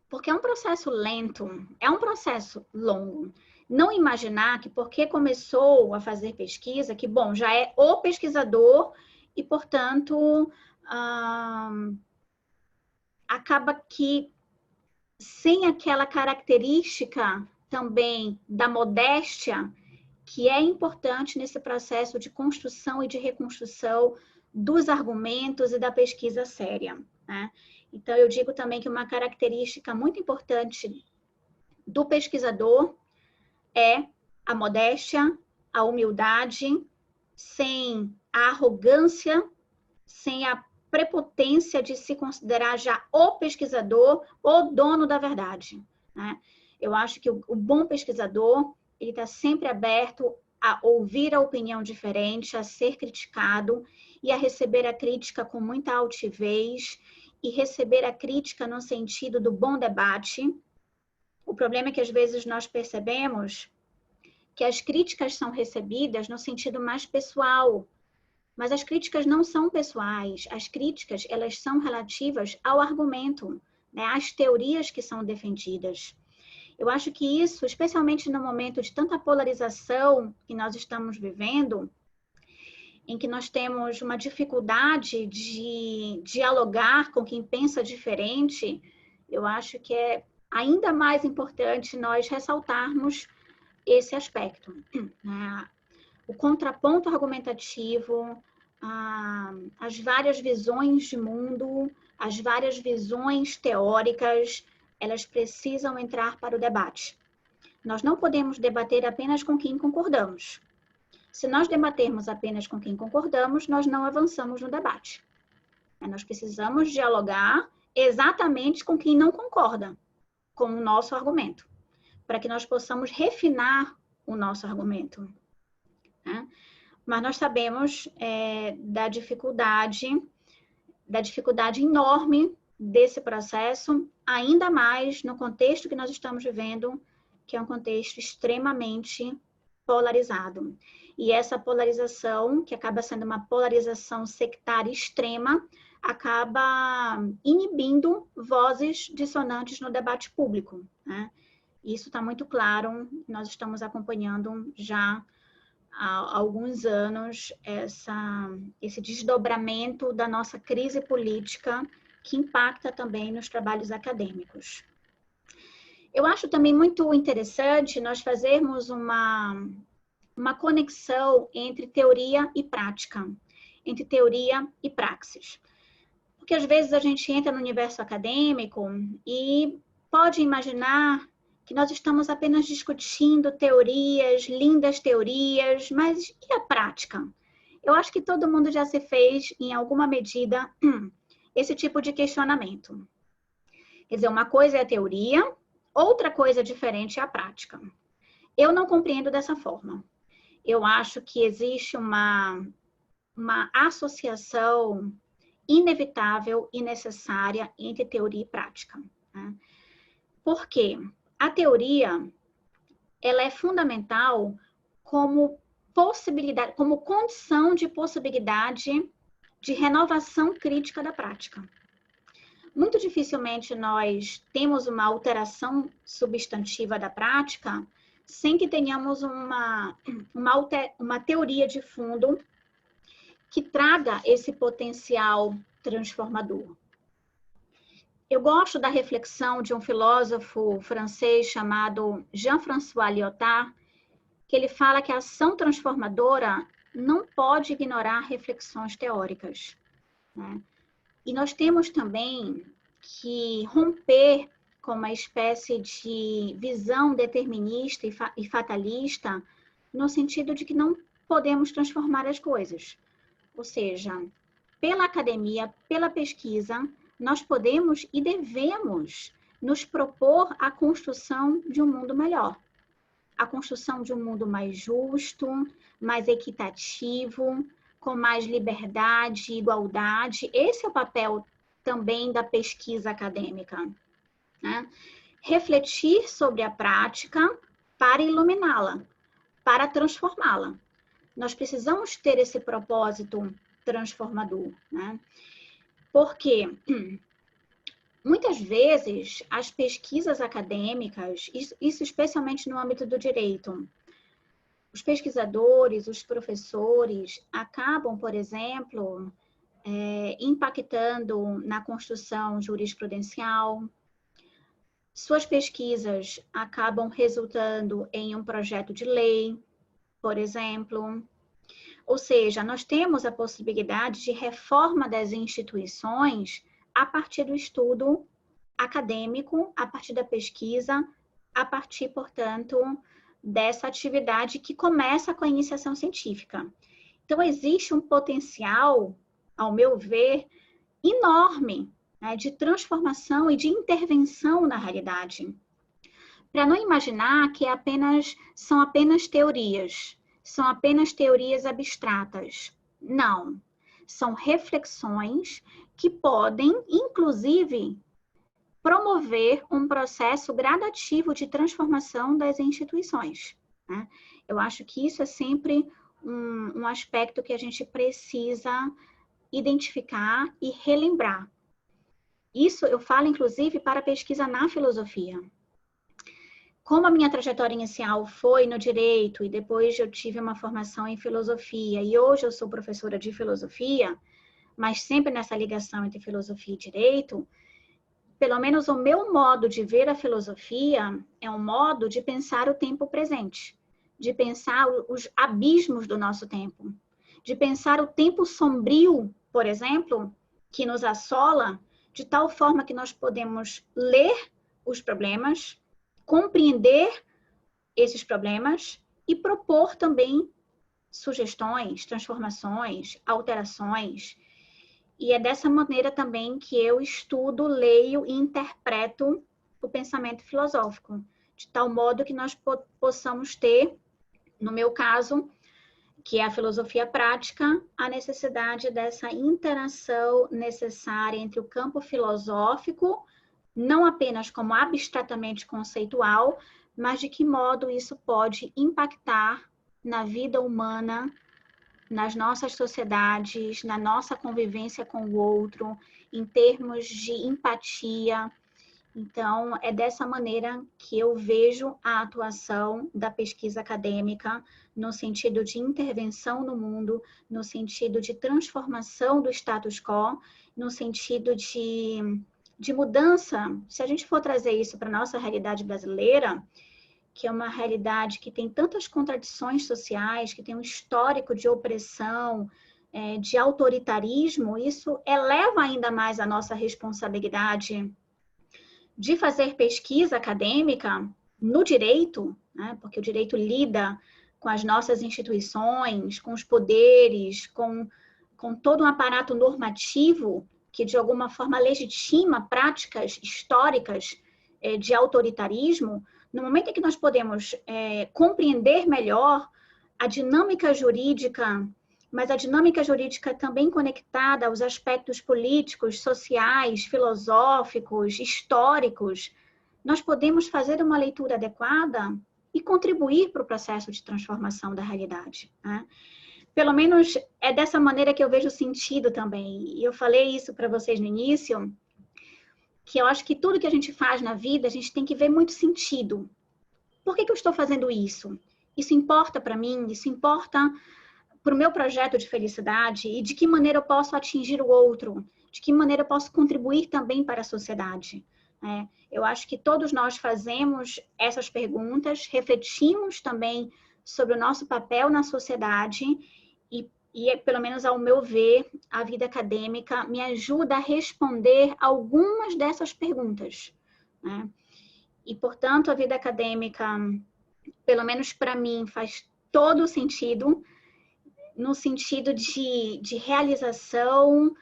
D: Porque é um processo lento, é um processo longo. Não imaginar que porque começou a fazer pesquisa, que, bom, já é o pesquisador e, portanto, acaba que sem aquela característica também da modéstia, que é importante nesse processo de construção e de reconstrução dos argumentos e da pesquisa séria, né? Então, eu digo também que uma característica muito importante do pesquisador é a modéstia, a humildade, sem a arrogância, sem a prepotência de se considerar já o pesquisador, o dono da verdade, né? Eu acho que o bom pesquisador, ele está sempre aberto a ouvir a opinião diferente, a ser criticado e a receber a crítica com muita altivez e receber a crítica no sentido do bom debate. O problema é que às vezes nós percebemos que as críticas são recebidas no sentido mais pessoal, mas as críticas não são pessoais, as críticas, elas são relativas ao argumento, né, às teorias que são defendidas. Eu acho que isso, especialmente no momento de tanta polarização que nós estamos vivendo, em que nós temos uma dificuldade de dialogar com quem pensa diferente, eu acho que é ainda mais importante nós ressaltarmos esse aspecto, né? O contraponto argumentativo, as várias visões de mundo, as várias visões teóricas, elas precisam entrar para o debate. Nós não podemos debater apenas com quem concordamos. Se nós debatermos apenas com quem concordamos, nós não avançamos no debate. Nós precisamos dialogar exatamente com quem não concorda com o nosso argumento, para que nós possamos refinar o nosso argumento, né? Mas nós sabemos da dificuldade enorme desse processo, ainda mais no contexto que nós estamos vivendo, que é um contexto extremamente polarizado. E essa polarização, que acaba sendo uma polarização sectária extrema, acaba inibindo vozes dissonantes no debate público, né? Isso está muito claro, nós estamos acompanhando já há alguns anos esse desdobramento da nossa crise política, que impacta também nos trabalhos acadêmicos. Eu acho também muito interessante nós fazermos uma conexão entre teoria e prática, entre teoria e praxis. Porque às vezes a gente entra no universo acadêmico e pode imaginar que nós estamos apenas discutindo teorias, lindas teorias, mas e a prática? Eu acho que todo mundo já se fez, em alguma medida, esse tipo de questionamento. Quer dizer, uma coisa é a teoria, outra coisa diferente é a prática. Eu não compreendo dessa forma. Eu acho que existe uma associação inevitável e necessária entre teoria e prática, né? Por quê? A teoria, ela é fundamental como possibilidade, como condição de possibilidade de renovação crítica da prática. Muito dificilmente nós temos uma alteração substantiva da prática sem que tenhamos uma teoria de fundo que traga esse potencial transformador. Eu gosto da reflexão de um filósofo francês chamado Jean-François Lyotard, que ele fala que a ação transformadora não pode ignorar reflexões teóricas, né? E nós temos também que romper com uma espécie de visão determinista e fatalista, no sentido de que não podemos transformar as coisas. Ou seja, pela academia, pela pesquisa, nós podemos e devemos nos propor a construção de um mundo melhor. A construção de um mundo mais justo, mais equitativo, com mais liberdade, igualdade. Esse é o papel também da pesquisa acadêmica, né? Refletir sobre a prática para iluminá-la, para transformá-la. Nós precisamos ter esse propósito transformador, né? Porque muitas vezes as pesquisas acadêmicas, isso especialmente no âmbito do direito, os pesquisadores, os professores acabam, por exemplo, impactando na construção jurisprudencial. Suas pesquisas acabam resultando em um projeto de lei, por exemplo. Ou seja, nós temos a possibilidade de reforma das instituições a partir do estudo acadêmico, a partir da pesquisa, a partir, portanto, dessa atividade que começa com a iniciação científica. Então, existe um potencial, ao meu ver, enorme, né, de transformação e de intervenção na realidade. Para não imaginar que são apenas teorias, são apenas teorias abstratas. Não, são reflexões que podem, inclusive, promover um processo gradativo de transformação das instituições, né? Eu acho que isso é sempre um aspecto que a gente precisa identificar e relembrar. Isso eu falo, inclusive, para a pesquisa na filosofia. Como a minha trajetória inicial foi no direito e depois eu tive uma formação em filosofia e hoje eu sou professora de filosofia, mas sempre nessa ligação entre filosofia e direito, pelo menos o meu modo de ver a filosofia é um modo de pensar o tempo presente, de pensar os abismos do nosso tempo, de pensar o tempo sombrio, por exemplo, que nos assola, de tal forma que nós podemos ler os problemas, compreender esses problemas e propor também sugestões, transformações, alterações. E é dessa maneira também que eu estudo, leio e interpreto o pensamento filosófico, de tal modo que nós possamos ter, no meu caso, que é a filosofia prática, a necessidade dessa interação necessária entre o campo filosófico, não apenas como abstratamente conceitual, mas de que modo isso pode impactar na vida humana, nas nossas sociedades, na nossa convivência com o outro, em termos de empatia. Então, é dessa maneira que eu vejo a atuação da pesquisa acadêmica no sentido de intervenção no mundo, no sentido de transformação do status quo, no sentido de mudança. Se a gente for trazer isso para a nossa realidade brasileira, que é uma realidade que tem tantas contradições sociais, que tem um histórico de opressão, de autoritarismo, isso eleva ainda mais a nossa responsabilidade de fazer pesquisa acadêmica no direito, né? Porque o direito lida com as nossas instituições, com os poderes, com todo um aparato normativo que, de alguma forma, legitima práticas históricas de autoritarismo. No momento em que nós podemos compreender melhor a dinâmica jurídica, mas a dinâmica jurídica também conectada aos aspectos políticos, sociais, filosóficos, históricos, nós podemos fazer uma leitura adequada e contribuir para o processo de transformação da realidade, né? Pelo menos é dessa maneira que eu vejo sentido também. E eu falei isso para vocês no início, que eu acho que tudo que a gente faz na vida, a gente tem que ver muito sentido. Por que eu estou fazendo isso? Isso importa para mim? Isso importa para o meu projeto de felicidade? E de que maneira eu posso atingir o outro? De que maneira eu posso contribuir também para a sociedade? Eu acho que todos nós fazemos essas perguntas, refletimos também sobre o nosso papel na sociedade e, pelo menos ao meu ver, a vida acadêmica me ajuda a responder algumas dessas perguntas, né? E, portanto, a vida acadêmica, pelo menos para mim, faz todo o sentido, no sentido de realização,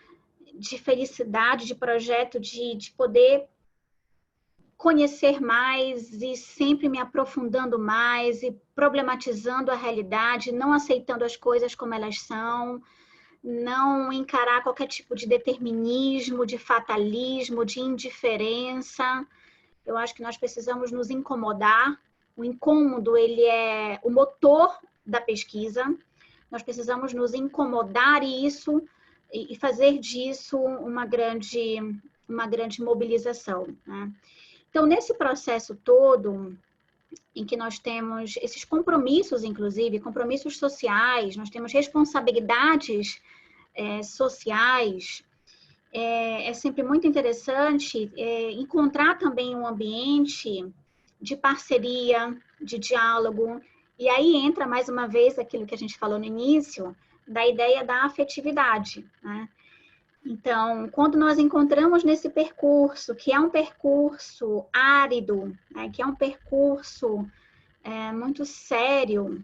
D: de felicidade, de projeto, de poder conhecer mais e sempre me aprofundando mais e problematizando a realidade, não aceitando as coisas como elas são, não encarar qualquer tipo de determinismo, de fatalismo, de indiferença. Eu acho que nós precisamos nos incomodar. O incômodo, ele é o motor da pesquisa. Nós precisamos nos incomodar e fazer disso uma grande mobilização, né? Então, nesse processo todo, em que nós temos esses compromissos, inclusive, compromissos sociais, nós temos responsabilidades sociais, é sempre muito interessante encontrar também um ambiente de parceria, de diálogo, e aí entra mais uma vez aquilo que a gente falou no início, da ideia da afetividade, né? Então, quando nós encontramos nesse percurso, que é um percurso árido, né, que é um percurso muito sério,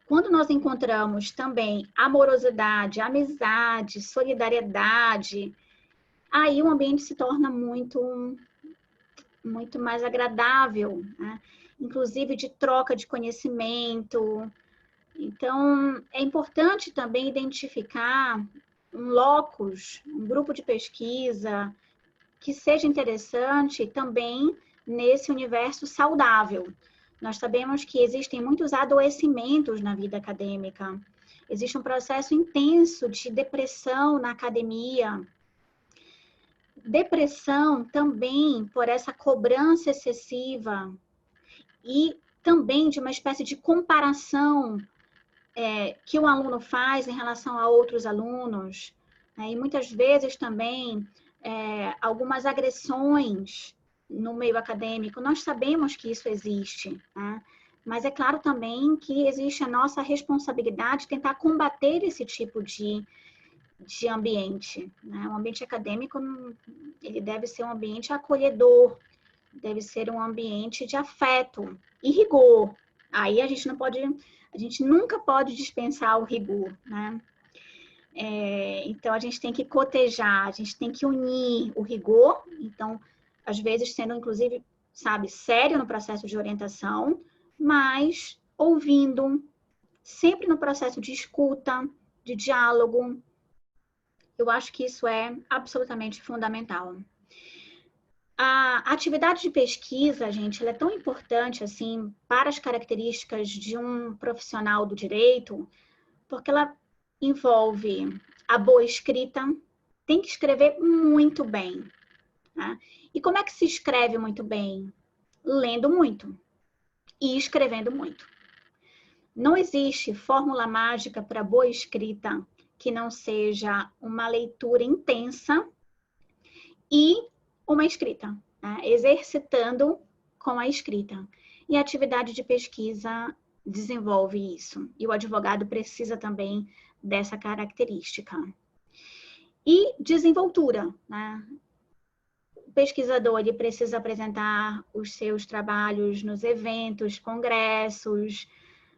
D: quando nós encontramos também amorosidade, amizade, solidariedade, aí o ambiente se torna muito mais agradável, né? Inclusive de troca de conhecimento. Então, é importante também identificar um locus, um grupo de pesquisa que seja interessante também nesse universo saudável. Nós sabemos que existem muitos adoecimentos na vida acadêmica. Existe um processo intenso de depressão na academia. Depressão também por essa cobrança excessiva e também de uma espécie de comparação que o aluno faz em relação a outros alunos, né? E muitas vezes também algumas agressões no meio acadêmico. Nós sabemos que isso existe, né? Mas é claro também que existe a nossa responsabilidade de tentar combater esse tipo de ambiente, né? O ambiente acadêmico, ele deve ser um ambiente acolhedor, deve ser um ambiente de afeto e rigor. Aí a gente nunca pode dispensar o rigor, né? Então, a gente tem que cotejar, a gente tem que unir o rigor, então, às vezes sendo, inclusive, sério no processo de orientação, mas ouvindo, sempre no processo de escuta, de diálogo. Eu acho que isso é absolutamente fundamental. A atividade de pesquisa, gente, ela é tão importante, assim, para as características de um profissional do direito, porque ela envolve a boa escrita, tem que escrever muito bem. Tá? E como é que se escreve muito bem? Lendo muito e escrevendo muito. Não existe fórmula mágica para boa escrita que não seja uma leitura intensa e uma escrita, né? Exercitando com a escrita. E a atividade de pesquisa desenvolve isso. E o advogado precisa também dessa característica. E desenvoltura, né? O pesquisador ele precisa apresentar os seus trabalhos nos eventos, congressos,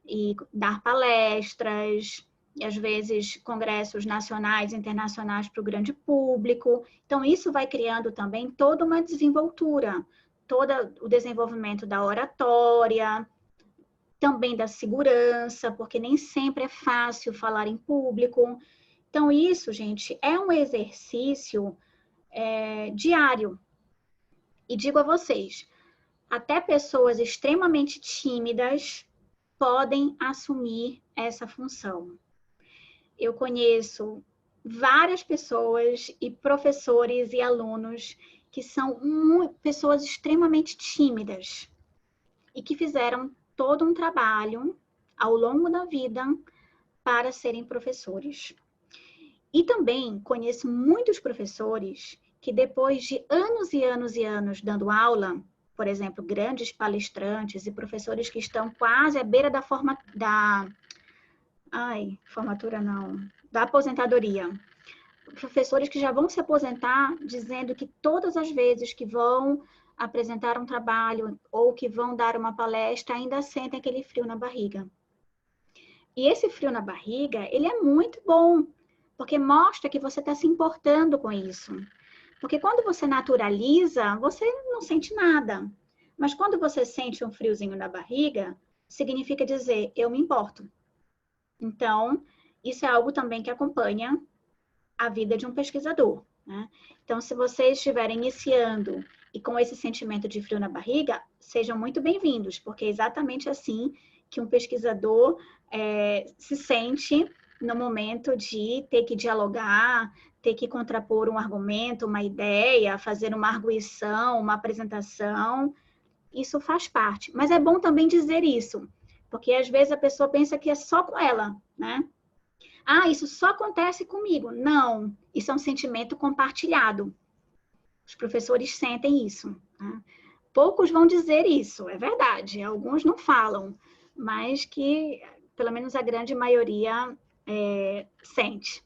D: e dar palestras, e às vezes congressos nacionais e internacionais para o grande público. Então, isso vai criando também toda uma desenvoltura, todo o desenvolvimento da oratória, também da segurança, porque nem sempre é fácil falar em público. Então, isso, gente, é um exercício diário. E digo a vocês, até pessoas extremamente tímidas podem assumir essa função. Eu conheço várias pessoas e professores e alunos que são pessoas extremamente tímidas e que fizeram todo um trabalho ao longo da vida para serem professores. E também conheço muitos professores que depois de anos e anos e anos dando aula, por exemplo, grandes palestrantes e professores que estão quase à beira da da aposentadoria. Professores que já vão se aposentar dizendo que todas as vezes que vão apresentar um trabalho ou que vão dar uma palestra, ainda sentem aquele frio na barriga. E esse frio na barriga, ele é muito bom, porque mostra que você está se importando com isso. Porque quando você naturaliza, você não sente nada. Mas quando você sente um friozinho na barriga, significa dizer, eu me importo. Então, isso é algo também que acompanha a vida de um pesquisador, né? Então, se vocês estiverem iniciando e com esse sentimento de frio na barriga, sejam muito bem-vindos, porque é exatamente assim que um pesquisador se sente no momento de ter que dialogar, ter que contrapor um argumento, uma ideia, fazer uma arguição, uma apresentação. Isso faz parte. Mas é bom também dizer isso, porque às vezes a pessoa pensa que é só com ela, né? Ah, isso só acontece comigo. Não, isso é um sentimento compartilhado. Os professores sentem isso, né? Poucos vão dizer isso, é verdade. Alguns não falam, mas que pelo menos a grande maioria sente.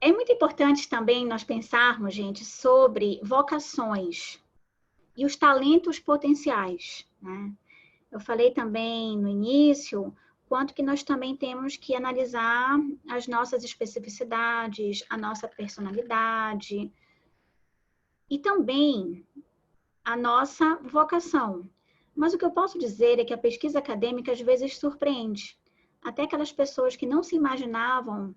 D: É muito importante também nós pensarmos, gente, sobre vocações e os talentos potenciais, né? Eu falei também no início, quanto que nós também temos que analisar as nossas especificidades, a nossa personalidade e também a nossa vocação. Mas o que eu posso dizer é que a pesquisa acadêmica às vezes surpreende. Até aquelas pessoas que não se imaginavam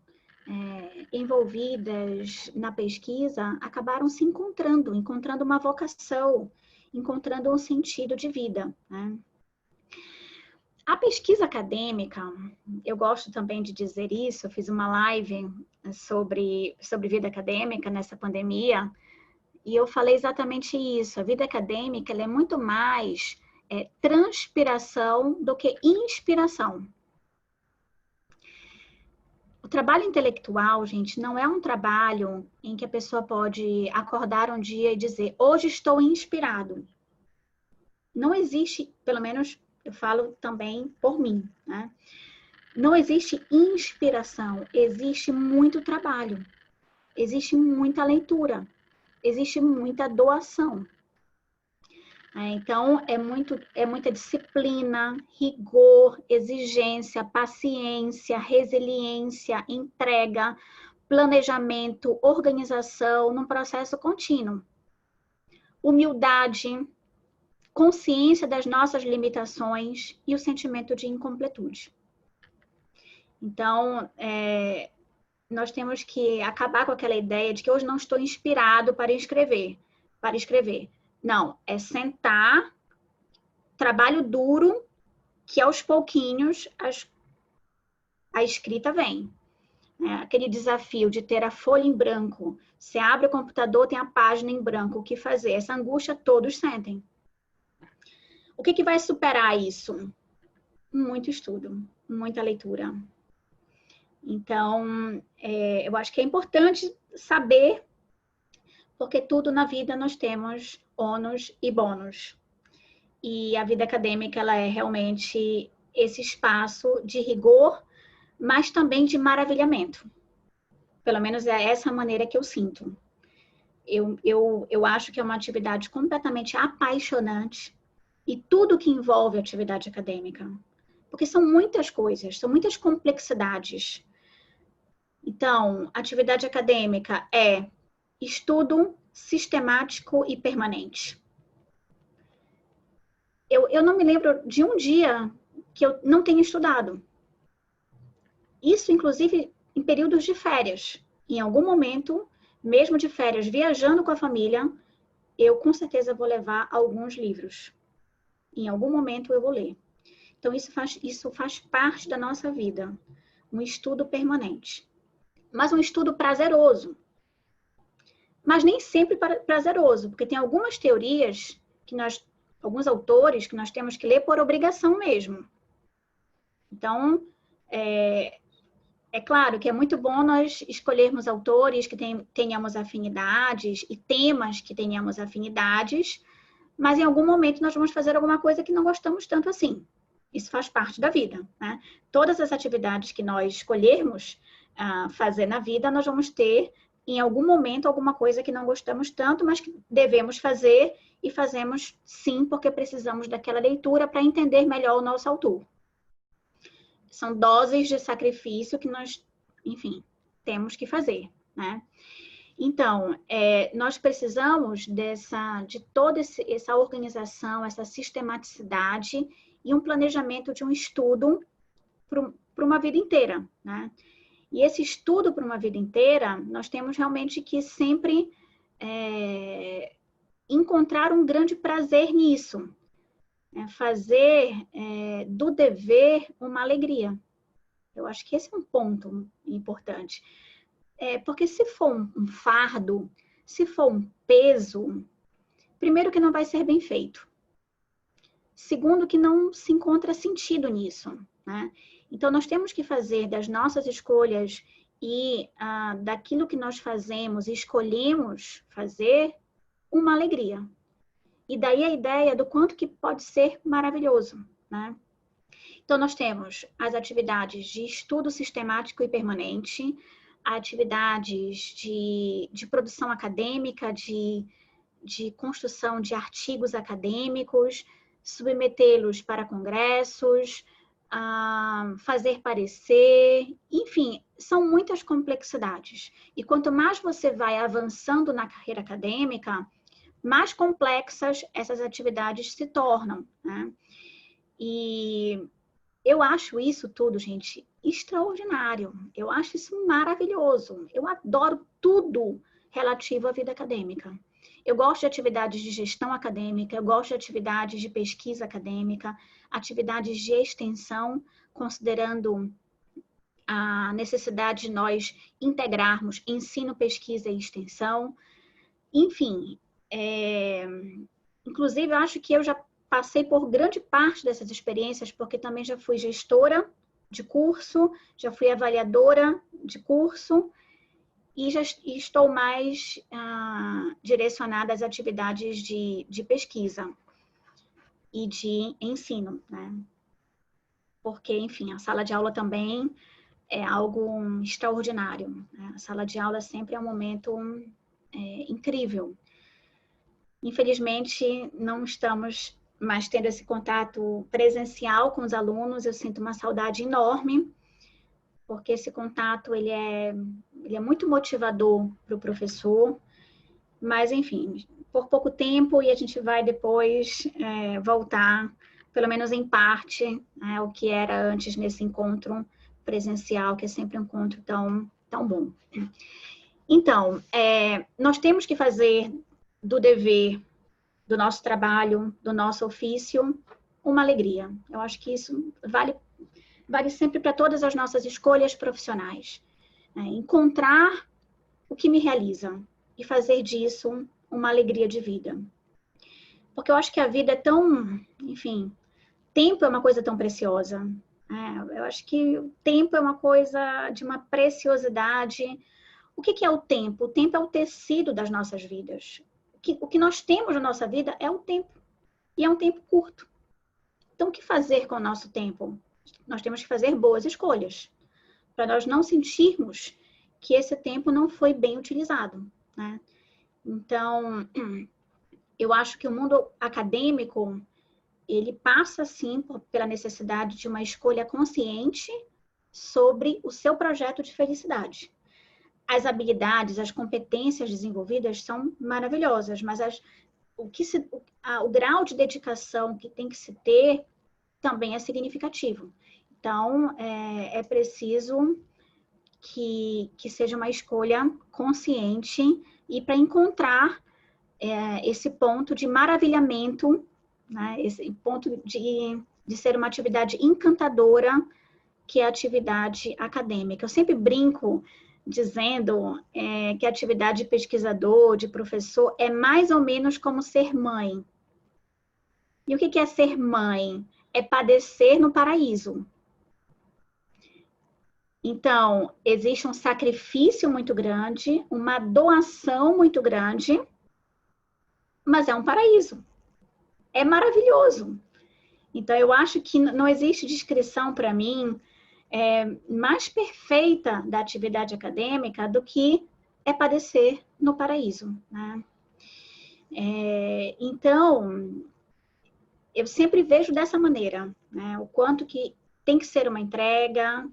D: envolvidas na pesquisa acabaram se encontrando uma vocação, encontrando um sentido de vida, né? A pesquisa acadêmica, eu gosto também de dizer isso, eu fiz uma live sobre vida acadêmica nessa pandemia, e eu falei exatamente isso. A vida acadêmica ela é muito mais transpiração do que inspiração. O trabalho intelectual, gente, não é um trabalho em que a pessoa pode acordar um dia e dizer, hoje estou inspirado. Não existe, pelo menos eu falo também por mim, né? Não existe inspiração, existe muito trabalho, existe muita leitura, existe muita doação. Então, é muita disciplina, rigor, exigência, paciência, resiliência, entrega, planejamento, organização, num processo contínuo. Humildade, consciência das nossas limitações e o sentimento de incompletude. Então, nós temos que acabar com aquela ideia de que hoje não estou inspirado para escrever. Não, é sentar, trabalho duro, que aos pouquinhos a escrita vem. Aquele desafio de ter a folha em branco. Você abre o computador, tem a página em branco, o que fazer? Essa angústia todos sentem. O que vai superar isso? Muito estudo, muita leitura. Então, eu acho que é importante saber, porque tudo na vida nós temos ônus e bônus. E a vida acadêmica, ela é realmente esse espaço de rigor, mas também de maravilhamento. Pelo menos é essa a maneira que eu sinto. Eu acho que é uma atividade completamente apaixonante e tudo que envolve a atividade acadêmica. Porque são muitas coisas, são muitas complexidades. Então, atividade acadêmica é estudo sistemático e permanente. Eu não me lembro de um dia que eu não tenha estudado. Isso, inclusive, em períodos de férias. Em algum momento, mesmo de férias, viajando com a família, eu com certeza vou levar alguns livros. Em algum momento eu vou ler. Então, isso faz parte da nossa vida. Um estudo permanente. Mas um estudo prazeroso. Mas nem sempre prazeroso, porque tem algumas teorias alguns autores que nós temos que ler por obrigação mesmo. Então, é claro que é muito bom nós escolhermos autores que tenhamos afinidades e temas que tenhamos afinidades, mas em algum momento nós vamos fazer alguma coisa que não gostamos tanto assim. Isso faz parte da vida, né? Todas as atividades que nós escolhermos fazer na vida, nós vamos ter, em algum momento, alguma coisa que não gostamos tanto, mas que devemos fazer e fazemos sim, porque precisamos daquela leitura para entender melhor o nosso autor. São doses de sacrifício que nós, enfim, temos que fazer, né? Então, nós precisamos de toda essa organização, essa sistematicidade e um planejamento de um estudo para uma vida inteira, né? E esse estudo para uma vida inteira, nós temos realmente que sempre encontrar um grande prazer nisso. Fazer do dever uma alegria. Eu acho que esse é um ponto importante. Porque se for um fardo, se for um peso, primeiro que não vai ser bem feito. Segundo que não se encontra sentido nisso, né? Então, nós temos que fazer das nossas escolhas e daquilo que nós fazemos e escolhemos fazer uma alegria. E daí a ideia do quanto que pode ser maravilhoso, né? Então, nós temos as atividades de estudo sistemático e permanente, atividades de produção acadêmica, de construção de artigos acadêmicos, submetê-los para congressos, fazer parecer, enfim, são muitas complexidades. E quanto mais você vai avançando na carreira acadêmica, mais complexas essas atividades se tornam, né? E eu acho isso tudo, gente, extraordinário. Eu acho isso maravilhoso. Eu adoro tudo relativo à vida acadêmica. Eu gosto de atividades de gestão acadêmica, eu gosto de atividades de pesquisa acadêmica, atividades de extensão, considerando a necessidade de nós integrarmos ensino, pesquisa e extensão. Enfim, inclusive eu acho que eu já passei por grande parte dessas experiências, porque também já fui gestora de curso, já fui avaliadora de curso, e já estou mais direcionada às atividades de pesquisa e de ensino, né? Porque, enfim, a sala de aula também é algo extraordinário, né? A sala de aula sempre é um momento incrível. Infelizmente, não estamos mais tendo esse contato presencial com os alunos. Eu sinto uma saudade enorme, porque esse contato ele é muito motivador para o professor, mas, enfim, por pouco tempo, e a gente vai depois voltar, pelo menos em parte, né, o que era antes nesse encontro presencial, que é sempre um encontro tão bom. Então, nós temos que fazer do dever, do nosso trabalho, do nosso ofício, uma alegria. Eu acho que isso vale sempre para todas as nossas escolhas profissionais. Encontrar o que me realiza e fazer disso uma alegria de vida. Porque eu acho que a vida é tão, enfim, tempo é uma coisa tão preciosa. Eu acho que o tempo é uma coisa de uma preciosidade. O que é o tempo? O tempo é o tecido das nossas vidas. O que nós temos na nossa vida é o tempo. E é um tempo curto. Então, o que fazer com o nosso tempo? Nós temos que fazer boas escolhas, para nós não sentirmos que esse tempo não foi bem utilizado, né? Então, eu acho que o mundo acadêmico, ele passa, sim, pela necessidade de uma escolha consciente sobre o seu projeto de felicidade. As habilidades, as competências desenvolvidas são maravilhosas, mas o grau de dedicação que tem que se ter também é significativo. Então, é preciso que seja uma escolha consciente e para encontrar esse ponto de maravilhamento, né, esse ponto de ser uma atividade encantadora, que é a atividade acadêmica. Eu sempre brinco dizendo que a atividade de pesquisador, de professor, é mais ou menos como ser mãe. E o que é ser mãe? É padecer no paraíso. Então, existe um sacrifício muito grande, uma doação muito grande, mas é um paraíso. É maravilhoso. Então, eu acho que não existe descrição para mim mais perfeita da atividade acadêmica do que padecer no paraíso, né? Então, eu sempre vejo dessa maneira, né? O quanto que tem que ser uma entrega,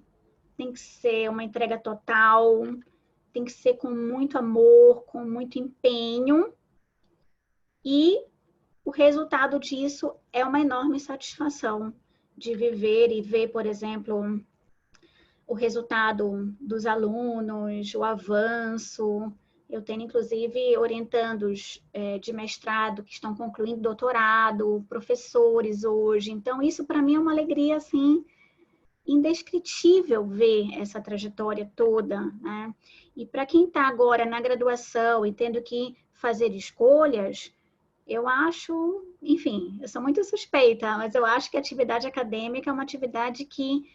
D: tem que ser uma entrega total, tem que ser com muito amor, com muito empenho, e o resultado disso é uma enorme satisfação de viver e ver, por exemplo, o resultado dos alunos, o avanço. Eu tenho, inclusive, orientandos de mestrado que estão concluindo doutorado, professores hoje. Então, isso para mim é uma alegria, assim, indescritível ver essa trajetória toda, né? E para quem está agora na graduação e tendo que fazer escolhas, eu acho, enfim, eu sou muito suspeita, mas eu acho que a atividade acadêmica é uma atividade que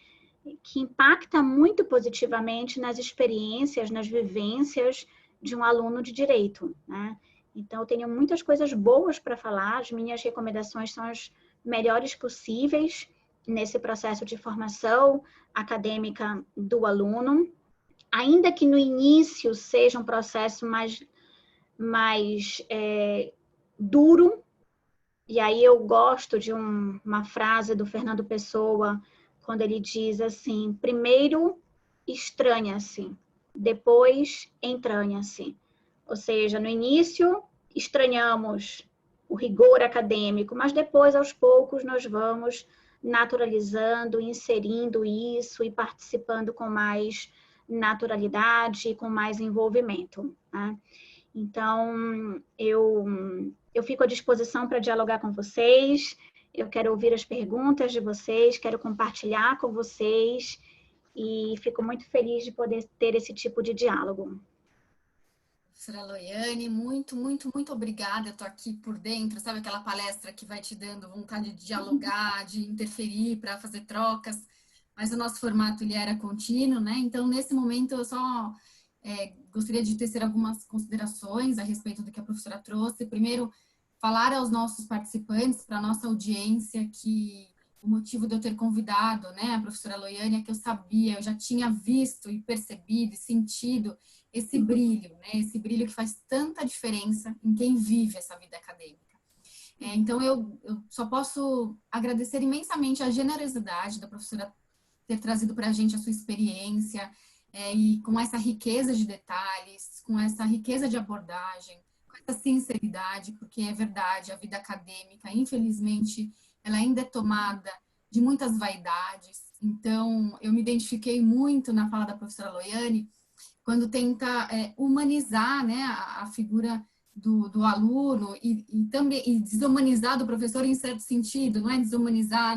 D: impacta muito positivamente nas experiências, nas vivências de um aluno de direito, né? Então, eu tenho muitas coisas boas para falar, as minhas recomendações são as melhores possíveis nesse processo de formação acadêmica do aluno. ainda que no início seja um processo mais duro, e aí eu gosto de uma frase do Fernando Pessoa, quando ele diz assim: primeiro estranha-se, depois entranha-se. Ou seja, no início estranhamos o rigor acadêmico, mas depois, aos poucos, nós vamos naturalizando, inserindo isso e participando com mais naturalidade e com mais envolvimento, né? Então, eu fico à disposição para dialogar com vocês, eu quero ouvir as perguntas de vocês, quero compartilhar com vocês e fico muito feliz de poder ter esse tipo de diálogo.
B: Professora Loiane, muito, muito, muito obrigada. Eu estou aqui por dentro, sabe aquela palestra que vai te dando vontade de dialogar, de interferir para fazer trocas, mas o nosso formato ele era contínuo, né? Então, nesse momento, eu só gostaria de tecer algumas considerações a respeito do que a professora trouxe. Primeiro, falar aos nossos participantes, para a nossa audiência, que o motivo de eu ter convidado, né, a professora Loiane é que eu sabia, eu já tinha visto e percebido e sentido esse brilho, né, esse brilho que faz tanta diferença em quem vive essa vida acadêmica. Então, eu só posso agradecer imensamente a generosidade da professora ter trazido para a gente a sua experiência, e com essa riqueza de detalhes, com essa riqueza de abordagem, com essa sinceridade, porque é verdade, a vida acadêmica, infelizmente, ela ainda é tomada de muitas vaidades. Então, eu me identifiquei muito na fala da professora Loiane, quando tenta humanizar, né, a figura do aluno e também e desumanizar do professor em certo sentido, não é desumanizar,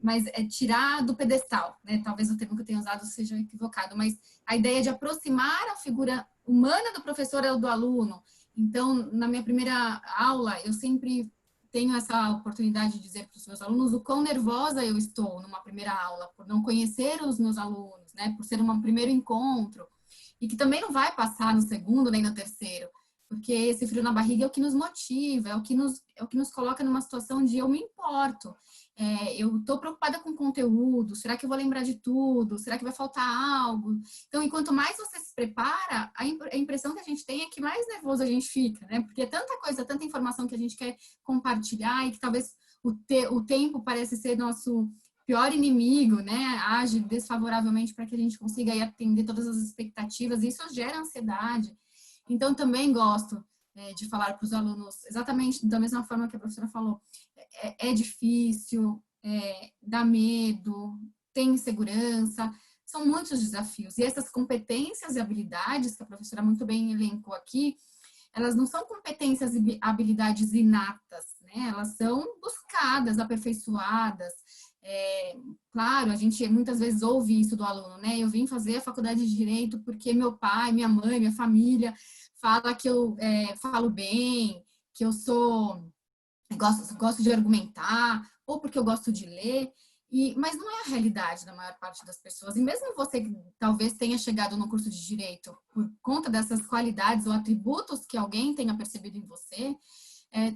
B: mas é tirar do pedestal, né? Talvez o termo que eu tenha usado seja equivocado, mas a ideia de aproximar a figura humana do professor ao do aluno. Então, na minha primeira aula, eu sempre tenho essa oportunidade de dizer para os meus alunos o quão nervosa eu estou numa primeira aula, por não conhecer os meus alunos, né? Por ser um primeiro encontro, e que também não vai passar no segundo nem no terceiro, porque esse frio na barriga é o que nos motiva, é o que nos coloca numa situação de eu me importo. Eu estou preocupada com o conteúdo, será que eu vou lembrar de tudo? Será que vai faltar algo? Então, enquanto mais você se prepara, a impressão que a gente tem é que mais nervoso a gente fica, né? Porque é tanta coisa, tanta informação que a gente quer compartilhar e que talvez o tempo parece ser nosso pior inimigo, né? Age desfavoravelmente para que a gente consiga aí atender todas as expectativas, e isso gera ansiedade. Então, também gosto de falar para os alunos, exatamente da mesma forma que a professora falou, é difícil, dá medo, tem insegurança, são muitos desafios. E essas competências e habilidades que a professora muito bem elencou aqui, elas não são competências e habilidades inatas, né? Elas são buscadas, aperfeiçoadas. Claro, a gente muitas vezes ouve isso do aluno, né? Eu vim fazer a faculdade de Direito porque meu pai, minha mãe, minha família fala que eu falo bem, que eu gosto de argumentar, ou porque eu gosto de ler, mas não é a realidade da maior parte das pessoas. E mesmo você que talvez tenha chegado no curso de Direito por conta dessas qualidades ou atributos que alguém tenha percebido em você,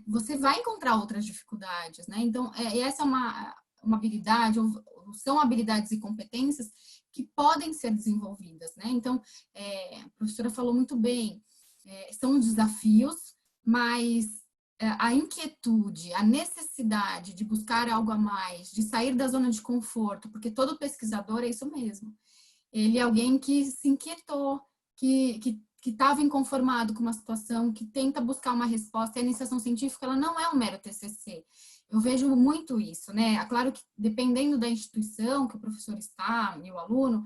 B: você vai encontrar outras dificuldades, né? Então, essa é uma habilidade, ou são habilidades e competências que podem ser desenvolvidas, né? Então, a professora falou muito bem, são desafios, mas a inquietude, a necessidade de buscar algo a mais, de sair da zona de conforto, porque todo pesquisador é isso mesmo. Ele é alguém que se inquietou, que estava inconformado com uma situação, que tenta buscar uma resposta. E a iniciação científica, ela não é um mero TCC. Eu vejo muito isso, né? É claro que dependendo da instituição que o professor está e o aluno,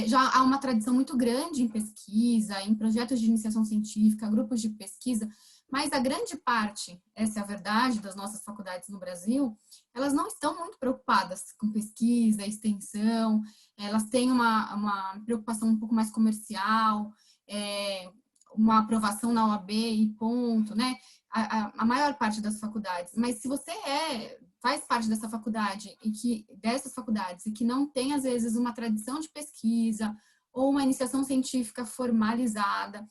B: já há uma tradição muito grande em pesquisa, em projetos de iniciação científica, grupos de pesquisa, mas a grande parte, essa é a verdade, das nossas faculdades no Brasil, elas não estão muito preocupadas com pesquisa, extensão, elas têm uma preocupação um pouco mais comercial, uma aprovação na OAB e ponto, né? A maior parte das faculdades. Mas se você faz parte dessa faculdade dessas faculdades e que não tem, às vezes, uma tradição de pesquisa ou uma iniciação científica formalizada,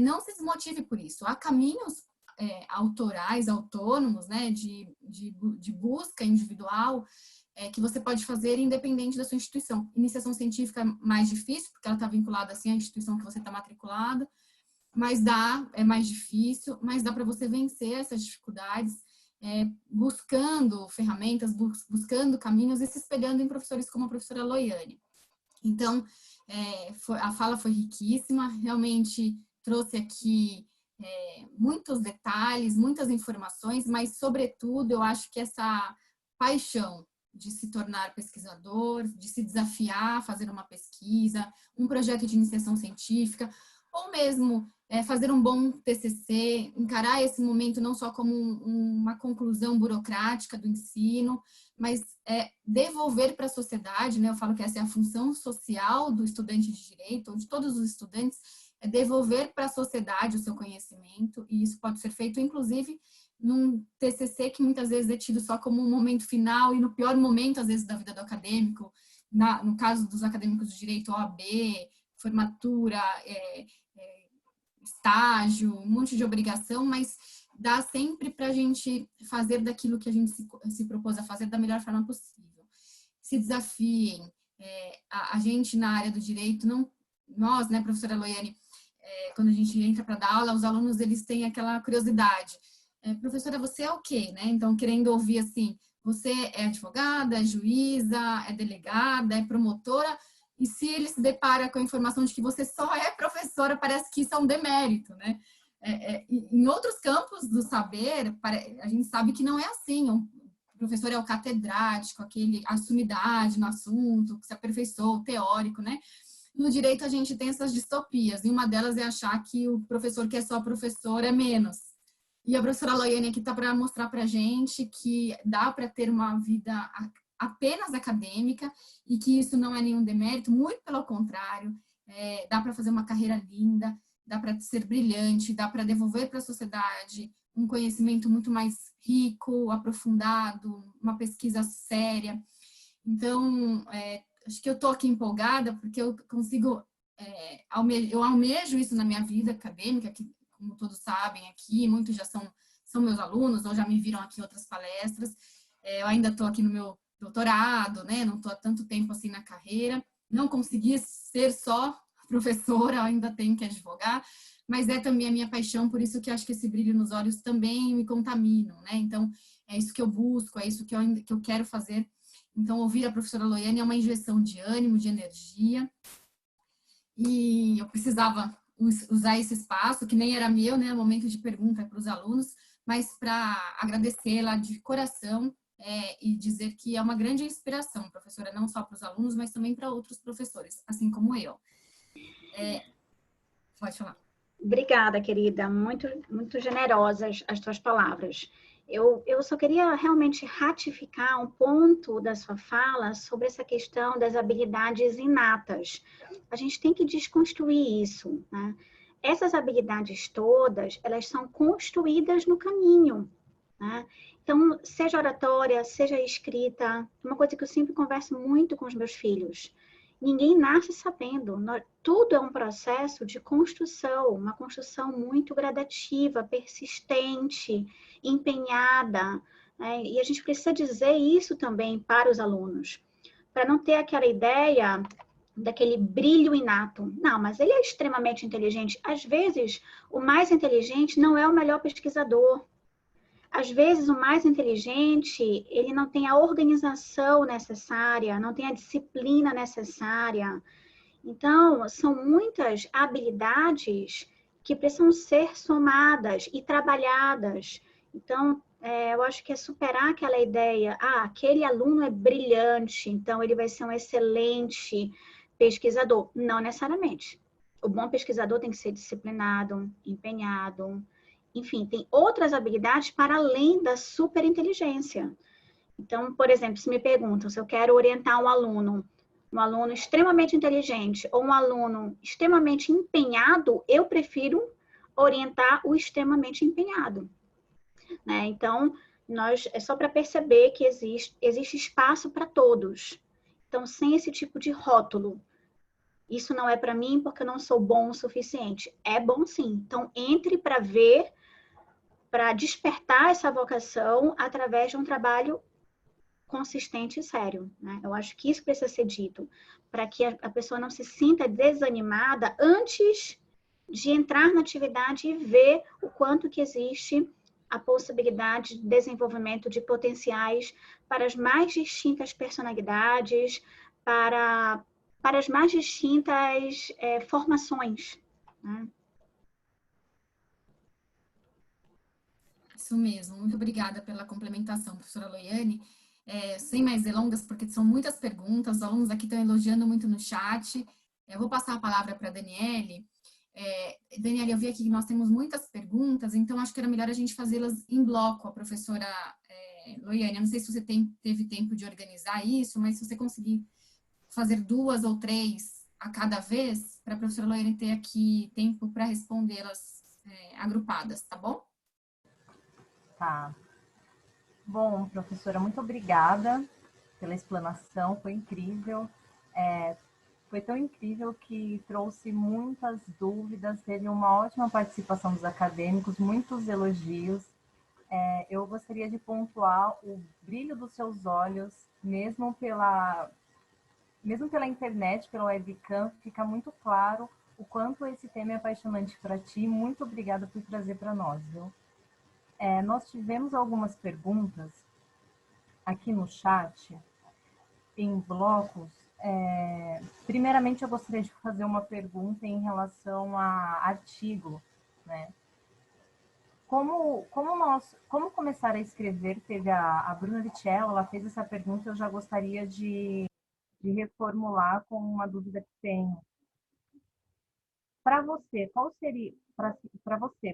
B: não se desmotive por isso. Há caminhos autorais, autônomos, né, de busca individual que você pode fazer independente da sua instituição. Iniciação científica é mais difícil, porque ela está vinculada assim à instituição que você está matriculado, mas é mais difícil, mas dá para você vencer essas dificuldades buscando ferramentas, buscando caminhos e se espelhando em professores como a professora Loiane. Então, a fala foi riquíssima, realmente trouxe aqui muitos detalhes, muitas informações, mas, sobretudo, eu acho que essa paixão de se tornar pesquisador, de se desafiar a fazer uma pesquisa, um projeto de iniciação científica, ou mesmo fazer um bom TCC, encarar esse momento não só como uma conclusão burocrática do ensino, mas devolver para a sociedade, né? Eu falo que essa é a função social do estudante de direito, ou de todos os estudantes, é devolver para a sociedade o seu conhecimento, e isso pode ser feito, inclusive, num TCC que muitas vezes é tido só como um momento final, e no pior momento, às vezes, da vida do acadêmico, no caso dos acadêmicos de direito, OAB, formatura, estágio, um monte de obrigação, mas dá sempre para a gente fazer daquilo que a gente se propôs a fazer da melhor forma possível. Se desafiem. A gente na área do direito, nós, né, professora Loiane, quando a gente entra para dar aula, os alunos eles têm aquela curiosidade. Professora, você é o quê? Né? Então, querendo ouvir assim, você é advogada, é juíza, é delegada, é promotora, e se ele se depara com a informação de que você só é professora, parece que isso é um demérito, né? Em outros campos do saber, a gente sabe que não é assim. O professor é o catedrático, aquele a sumidade no assunto, que se aperfeiçoou, o teórico, né? No direito, a gente tem essas distopias, e uma delas é achar que o professor que é só professor é menos. E a professora Loiane aqui está para mostrar para a gente que dá para ter uma vida apenas acadêmica e que isso não é nenhum demérito, muito pelo contrário, dá para fazer uma carreira linda, dá para ser brilhante, dá para devolver para a sociedade um conhecimento muito mais rico, aprofundado, uma pesquisa séria. Então, acho que eu estou aqui empolgada porque eu consigo, eu almejo isso na minha vida acadêmica, que, como todos sabem aqui, muitos já são meus alunos ou já me viram aqui em outras palestras. Eu ainda estou aqui no meu doutorado, né? Não estou há tanto tempo assim na carreira, não consegui ser só professora, ainda tenho que advogar, mas é também a minha paixão, por isso que acho que esse brilho nos olhos também me contaminam, né? Então, é isso que eu busco, é isso que eu quero fazer. Então, ouvir a professora Loiane é uma injeção de ânimo, de energia, e eu precisava usar esse espaço, que nem era meu, né? Momento de pergunta para os alunos, mas para agradecê-la de coração, e dizer que é uma grande inspiração, professora, não só para os alunos, mas também para outros professores, assim como eu. Pode falar.
D: Obrigada, querida. Muito, muito generosas as tuas palavras. Eu só queria realmente ratificar um ponto da sua fala sobre essa questão das habilidades inatas. A gente tem que desconstruir isso, né? Essas habilidades todas, elas são construídas no caminho, né? Então, seja oratória, seja escrita, uma coisa que eu sempre converso muito com os meus filhos. Ninguém nasce sabendo. Tudo é um processo de construção, uma construção muito gradativa, persistente, empenhada, né? E a gente precisa dizer isso também para os alunos, para não ter aquela ideia daquele brilho inato. Não, mas ele é extremamente inteligente. Às vezes, o mais inteligente não é o melhor pesquisador. Às vezes, o mais inteligente, ele não tem a organização necessária, não tem a disciplina necessária. Então, são muitas habilidades que precisam ser somadas e trabalhadas. Então, eu acho que é superar aquela ideia, aquele aluno é brilhante, então ele vai ser um excelente pesquisador. Não necessariamente. O bom pesquisador tem que ser disciplinado, empenhado. Enfim, tem outras habilidades para além da superinteligência. Então, por exemplo, se me perguntam se eu quero orientar um aluno extremamente inteligente ou um aluno extremamente empenhado, eu prefiro orientar o extremamente empenhado, né? Então, é só para perceber que existe espaço para todos. Então, sem esse tipo de rótulo. Isso não é para mim porque eu não sou bom o suficiente. É bom sim. Então, entre para ver, para despertar essa vocação através de um trabalho consistente e sério, né? Eu acho que isso precisa ser dito, para que a pessoa não se sinta desanimada antes de entrar na atividade e ver o quanto que existe a possibilidade de desenvolvimento de potenciais para as mais distintas personalidades, para as mais distintas formações, né?
B: Isso mesmo, muito obrigada pela complementação, professora Loiane. Sem mais delongas, porque são muitas perguntas, os alunos aqui estão elogiando muito no chat. Eu vou passar a palavra para a Daniele. Daniele, eu vi aqui que nós temos muitas perguntas, então acho que era melhor a gente fazê-las em bloco, a professora Loiane. Eu não sei se você teve tempo de organizar isso, mas se você conseguir fazer 2 ou 3 a cada vez, para a professora Loiane ter aqui tempo para respondê-las agrupadas, tá bom?
C: Tá. Bom, professora, muito obrigada pela explanação, foi incrível. Foi tão incrível que trouxe muitas dúvidas, teve uma ótima participação dos acadêmicos, muitos elogios. Eu gostaria de pontuar o brilho dos seus olhos, mesmo pela internet, pela webcam, fica muito claro o quanto esse tema é apaixonante para ti. Muito obrigada por trazer para nós, viu? Nós tivemos algumas perguntas aqui no chat, em blocos. Primeiramente, eu gostaria de fazer uma pergunta em relação a artigo, né? Como começar a escrever? Teve a Bruna Vicello, ela fez essa pergunta, eu já gostaria de reformular com uma dúvida que tenho. Para você,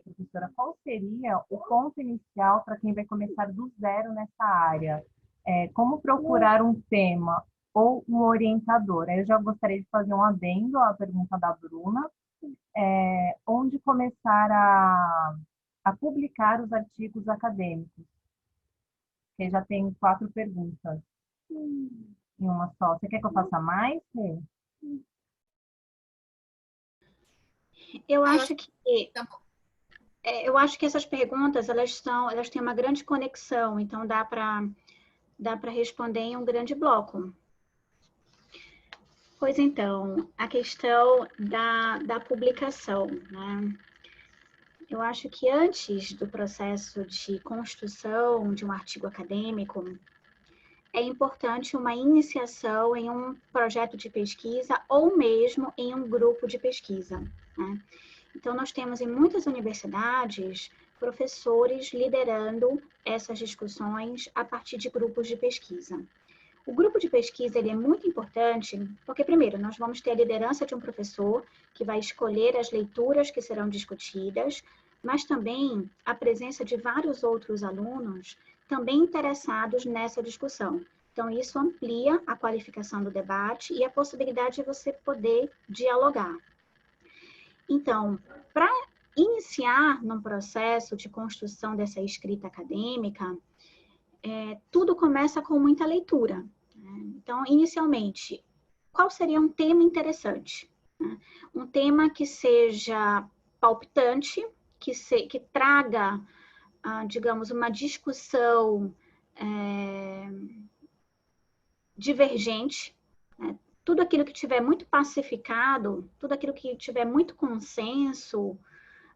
C: professora, qual seria o ponto inicial para quem vai começar do zero nessa área? Como procurar um tema ou um orientador? Aí eu já gostaria de fazer um adendo à pergunta da Bruna. Onde começar a publicar os artigos acadêmicos? Que já tem 4 perguntas em uma só. Você quer que eu faça mais, Fê?
D: Eu acho que essas perguntas elas têm uma grande conexão, então dá para responder em um grande bloco. Pois então, a questão da publicação, né? Eu acho que antes do processo de construção de um artigo acadêmico, é importante uma iniciação em um projeto de pesquisa ou mesmo em um grupo de pesquisa, né? Então, nós temos em muitas universidades professores liderando essas discussões a partir de grupos de pesquisa. O grupo de pesquisa ele é muito importante porque, primeiro, nós vamos ter a liderança de um professor que vai escolher as leituras que serão discutidas, mas também a presença de vários outros alunos também interessados nessa discussão. Então, isso amplia a qualificação do debate e a possibilidade de você poder dialogar. Então, para iniciar num processo de construção dessa escrita acadêmica, tudo começa com muita leitura, né? Então, inicialmente, qual seria um tema interessante, né? Um tema que seja palpitante, que traga, digamos, uma discussão divergente, né? Tudo aquilo que tiver muito pacificado, tudo aquilo que tiver muito consenso,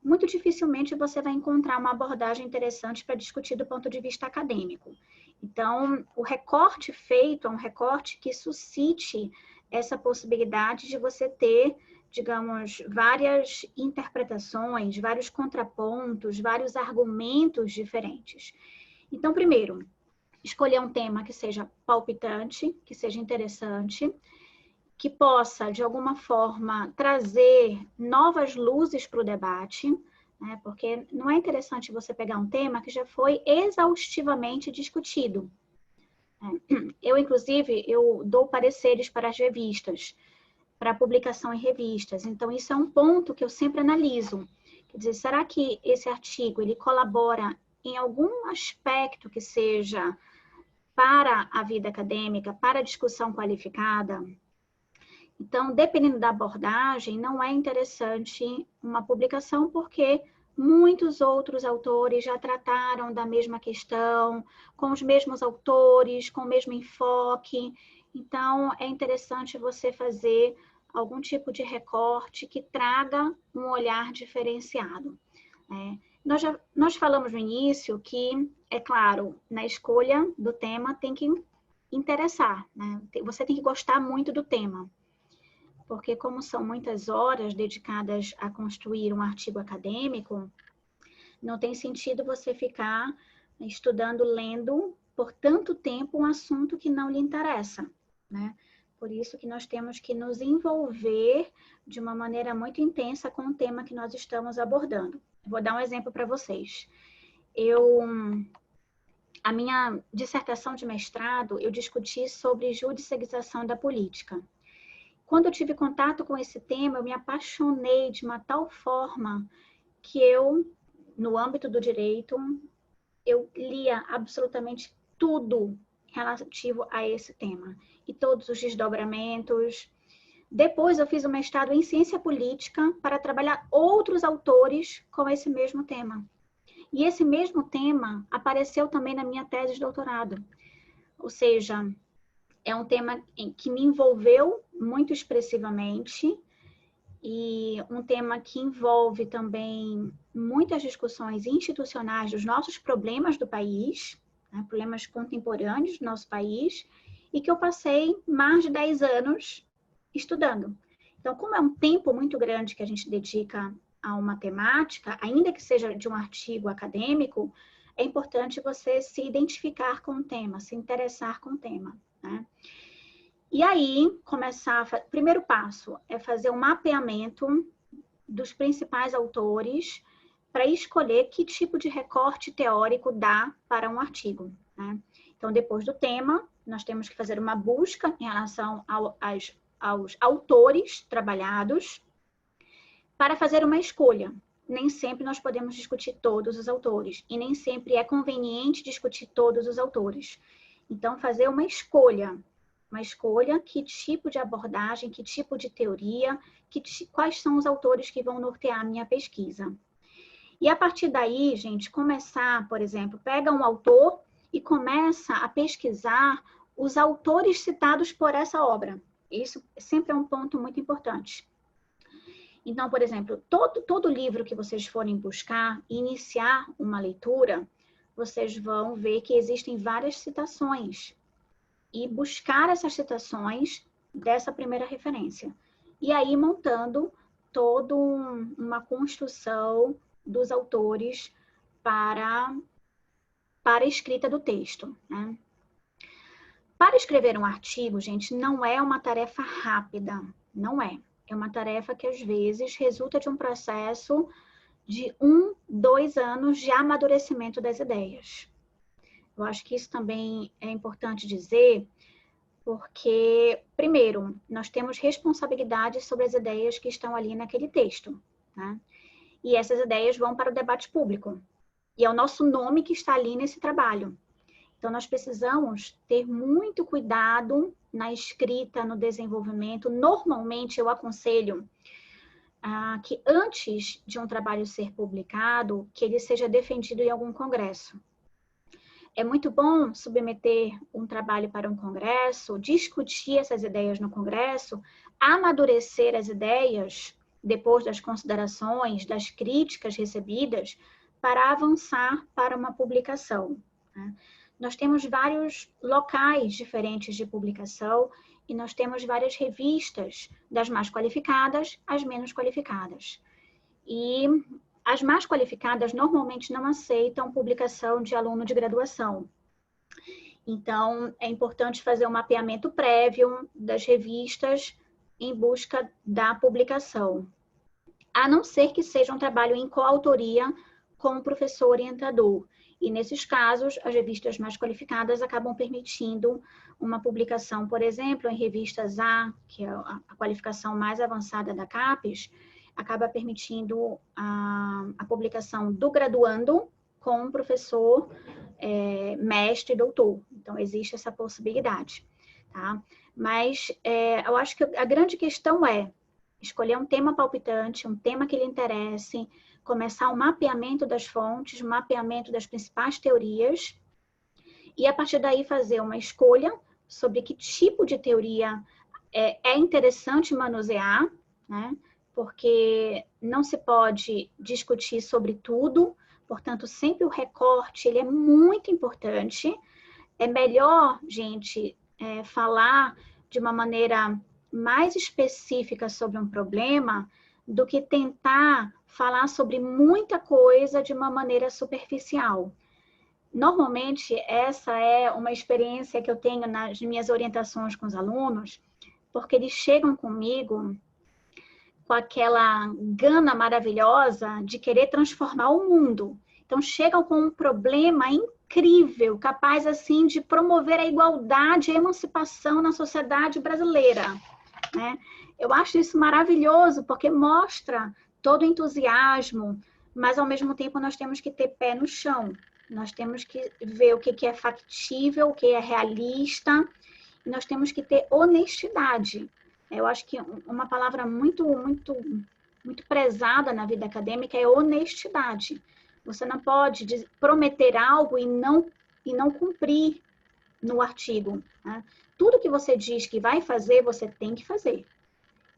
D: muito dificilmente você vai encontrar uma abordagem interessante para discutir do ponto de vista acadêmico. Então, o recorte feito é um recorte que suscite essa possibilidade de você ter, digamos, várias interpretações, vários contrapontos, vários argumentos diferentes. Então, primeiro, escolher um tema que seja palpitante, que seja interessante, que possa, de alguma forma, trazer novas luzes para o debate, né? Porque não é interessante você pegar um tema que já foi exaustivamente discutido. Eu, inclusive, dou pareceres para as revistas, para publicação em revistas. Então, isso é um ponto que eu sempre analiso. Quer dizer, será que esse artigo ele colabora em algum aspecto que seja para a vida acadêmica, para a discussão qualificada? Então, dependendo da abordagem, não é interessante uma publicação, porque muitos outros autores já trataram da mesma questão, com os mesmos autores, com o mesmo enfoque. Então, é interessante você fazer algum tipo de recorte que traga um olhar diferenciado. Nós falamos no início que, é claro, na escolha do tema tem que interessar, né? Você tem que gostar muito do tema, porque como são muitas horas dedicadas a construir um artigo acadêmico, não tem sentido você ficar estudando, lendo por tanto tempo um assunto que não lhe interessa, né? Por isso que nós temos que nos envolver de uma maneira muito intensa com o tema que nós estamos abordando. Vou dar um exemplo para vocês. A minha dissertação de mestrado, eu discuti sobre judicialização da política. Quando eu tive contato com esse tema, eu me apaixonei de uma tal forma que no âmbito do direito, eu lia absolutamente tudo relativo a esse tema e todos os desdobramentos. Depois eu fiz um mestrado em ciência política para trabalhar outros autores com esse mesmo tema. E esse mesmo tema apareceu também na minha tese de doutorado. Ou seja, é um tema que me envolveu muito expressivamente e um tema que envolve também muitas discussões institucionais dos nossos problemas do país, né, problemas contemporâneos do nosso país, e que eu passei mais de 10 anos estudando. Então, como é um tempo muito grande que a gente dedica a uma temática, ainda que seja de um artigo acadêmico, é importante você se identificar com o tema, se interessar com o tema, né? E aí, primeiro passo é fazer um mapeamento dos principais autores para escolher que tipo de recorte teórico dá para um artigo, né? Então, depois do tema, nós temos que fazer uma busca em relação aos autores trabalhados para fazer uma escolha. Nem sempre nós podemos discutir todos os autores e nem sempre é conveniente discutir todos os autores. Então, fazer uma escolha, que tipo de abordagem, que tipo de teoria, quais são os autores que vão nortear a minha pesquisa. E a partir daí, gente, começar, por exemplo, pega um autor e começa a pesquisar os autores citados por essa obra. Isso sempre é um ponto muito importante. Então, por exemplo, todo livro que vocês forem buscar, iniciar uma leitura, vocês vão ver que existem várias citações. E buscar essas citações dessa primeira referência. E aí montando toda uma construção dos autores para a escrita do texto, né? Para escrever um artigo, gente, não é uma tarefa rápida, não é. É uma tarefa que, às vezes, resulta de um processo de 1, 2 anos de amadurecimento das ideias. Eu acho que isso também é importante dizer, porque, primeiro, nós temos responsabilidade sobre as ideias que estão ali naquele texto, né? E essas ideias vão para o debate público. E é o nosso nome que está ali nesse trabalho. Então, nós precisamos ter muito cuidado na escrita, no desenvolvimento. Normalmente, eu aconselho que antes de um trabalho ser publicado, que ele seja defendido em algum congresso. É muito bom submeter um trabalho para um congresso, discutir essas ideias no congresso, amadurecer as ideias depois das considerações, das críticas recebidas, para avançar para uma publicação, né? Nós temos vários locais diferentes de publicação e nós temos várias revistas, das mais qualificadas às menos qualificadas. E as mais qualificadas normalmente não aceitam publicação de aluno de graduação. Então, é importante fazer um mapeamento prévio das revistas em busca da publicação. A não ser que seja um trabalho em coautoria com o professor orientador. E, nesses casos, as revistas mais qualificadas acabam permitindo uma publicação, por exemplo, em revistas A, que é a qualificação mais avançada da CAPES, acaba permitindo a publicação do graduando com um professor mestre e doutor. Então, existe essa possibilidade, tá? Mas eu acho que a grande questão é escolher um tema palpitante, um tema que lhe interesse, começar o mapeamento das fontes, o mapeamento das principais teorias, e a partir daí fazer uma escolha sobre que tipo de teoria é interessante manusear, né? Porque não se pode discutir sobre tudo, portanto, sempre o recorte ele é muito importante. É melhor, gente, falar de uma maneira mais específica sobre um problema do que tentar falar sobre muita coisa de uma maneira superficial. Normalmente, essa é uma experiência que eu tenho nas minhas orientações com os alunos, porque eles chegam comigo com aquela gana maravilhosa de querer transformar o mundo. Então, chegam com um problema incrível, capaz, assim, de promover a igualdade e a emancipação na sociedade brasileira, né? Eu acho isso maravilhoso, porque mostra todo o entusiasmo, mas, ao mesmo tempo, nós temos que ter pé no chão. Nós temos que ver o que é factível, o que é realista, e nós temos que ter honestidade. Eu acho que uma palavra muito prezada na vida acadêmica é honestidade. Você não pode prometer algo e não cumprir no artigo, né? Tudo que você diz que vai fazer, você tem que fazer.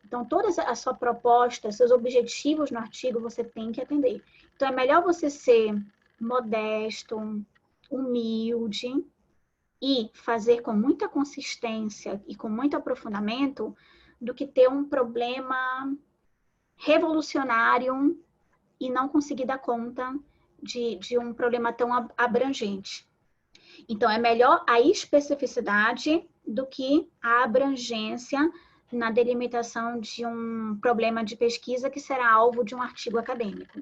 D: Então, toda a sua proposta, seus objetivos no artigo, você tem que atender. Então, é melhor você ser modesto, humilde e fazer com muita consistência e com muito aprofundamento do que ter um problema revolucionário e não conseguir dar conta de um problema tão abrangente. Então, é melhor a especificidade do que a abrangência na delimitação de um problema de pesquisa que será alvo de um artigo acadêmico,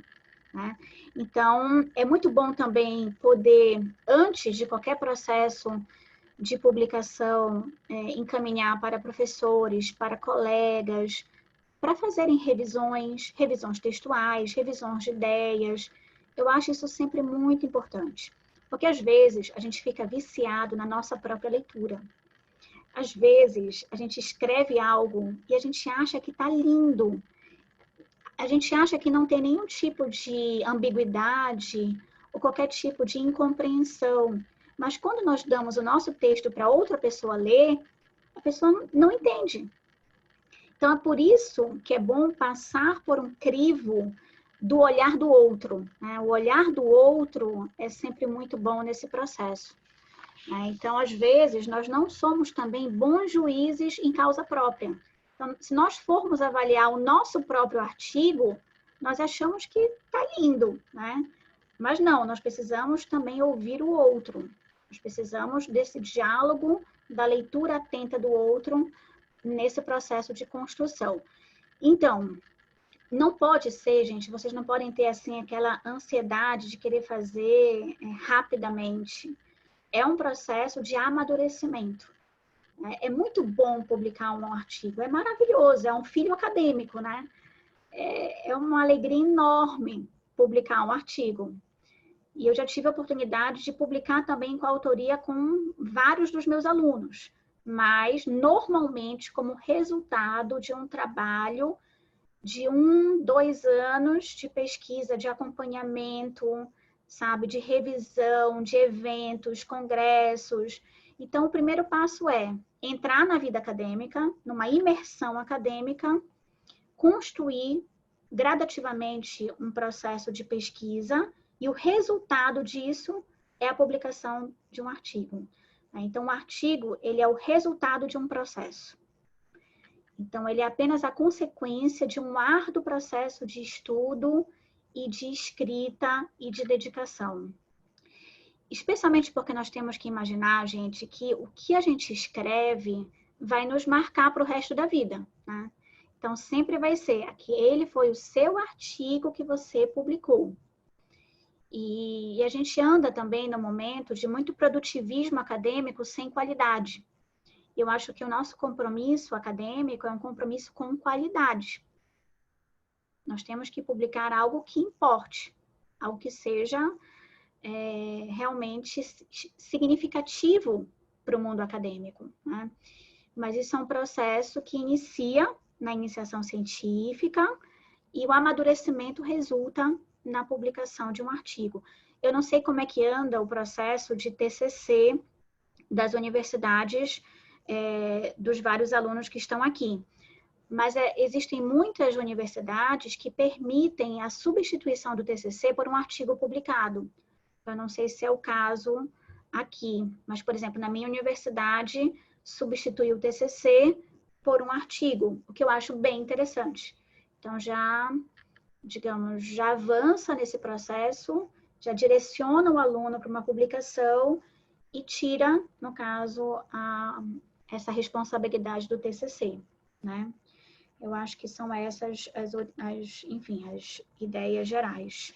D: né? Então, é muito bom também poder, antes de qualquer processo de publicação, encaminhar para professores, para colegas, para fazerem revisões textuais, revisões de ideias. Eu acho isso sempre muito importante, porque às vezes a gente fica viciado na nossa própria leitura. Às vezes a gente escreve algo e a gente acha que está lindo, a gente acha que não tem nenhum tipo de ambiguidade ou qualquer tipo de incompreensão, mas quando nós damos o nosso texto para outra pessoa ler, a pessoa não entende. Então, é por isso que é bom passar por um crivo do olhar do outro, né? O olhar do outro é sempre muito bom nesse processo, né? Então, às vezes, nós não somos também bons juízes em causa própria. Então, se nós formos avaliar o nosso próprio artigo, nós achamos que está lindo, né? Mas não, nós precisamos também ouvir o outro. Nós precisamos desse diálogo, da leitura atenta do outro, nesse processo de construção. Então, não pode ser, gente, vocês não podem ter, assim, aquela ansiedade de querer fazer rapidamente. É um processo de amadurecimento. É muito bom publicar um artigo, é maravilhoso, é um filho acadêmico, né? É uma alegria enorme publicar um artigo. E eu já tive a oportunidade de publicar também com autoria com vários dos meus alunos, mas normalmente como resultado de um trabalho de 2 anos de pesquisa, de acompanhamento, sabe, de revisão, de eventos, congressos. Então, o primeiro passo é entrar na vida acadêmica, numa imersão acadêmica, construir gradativamente um processo de pesquisa e o resultado disso é a publicação de um artigo. Então, o artigo, ele é o resultado de um processo. Então, ele é apenas a consequência de um árduo processo de estudo e de escrita e de dedicação. Especialmente porque nós temos que imaginar, gente, que o que a gente escreve vai nos marcar para o resto da vida, né? Então, sempre vai ser aquele foi o seu artigo que você publicou. E a gente anda também no momento de muito produtivismo acadêmico sem qualidade. Eu acho que o nosso compromisso acadêmico é um compromisso com qualidade. Nós temos que publicar algo que importe, algo que seja realmente significativo para o mundo acadêmico, né? Mas isso é um processo que inicia na iniciação científica e o amadurecimento resulta na publicação de um artigo. Eu não sei como é que anda o processo de TCC das universidades, dos vários alunos que estão aqui. Mas existem muitas universidades que permitem a substituição do TCC por um artigo publicado. Eu não sei se é o caso aqui, mas, por exemplo, na minha universidade, substituiu o TCC por um artigo, o que eu acho bem interessante. Então, já avança nesse processo, já direciona o aluno para uma publicação e tira, no caso, essa responsabilidade do TCC, né? Eu acho que são essas enfim, as ideias gerais.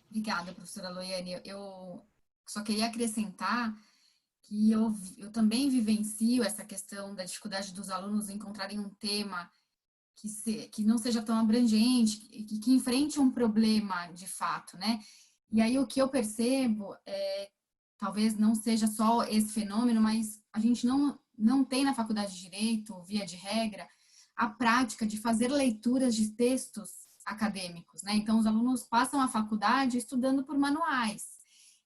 B: Obrigada, professora Loiane. Eu só queria acrescentar que eu também vivencio essa questão da dificuldade dos alunos encontrarem um tema que não seja tão abrangente, que enfrente um problema de fato, né? E aí o que eu percebo talvez não seja só esse fenômeno, mas a gente não tem na faculdade de Direito, via de regra, a prática de fazer leituras de textos acadêmicos, né? Então, os alunos passam a faculdade estudando por manuais.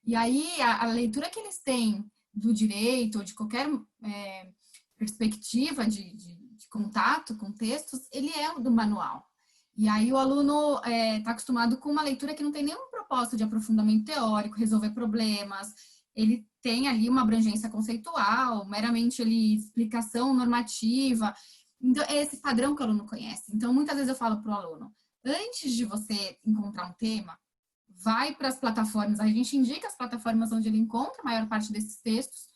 B: E aí, a leitura que eles têm do direito ou de qualquer perspectiva de contato com textos, ele é do manual. E aí, o aluno está acostumado com uma leitura que não tem nenhum propósito de aprofundamento teórico, resolver problemas. Ele tem ali uma abrangência conceitual, meramente ali explicação normativa. Então, é esse padrão que o aluno conhece. Então, muitas vezes eu falo para o aluno, antes de você encontrar um tema, vai para as plataformas, a gente indica as plataformas onde ele encontra a maior parte desses textos,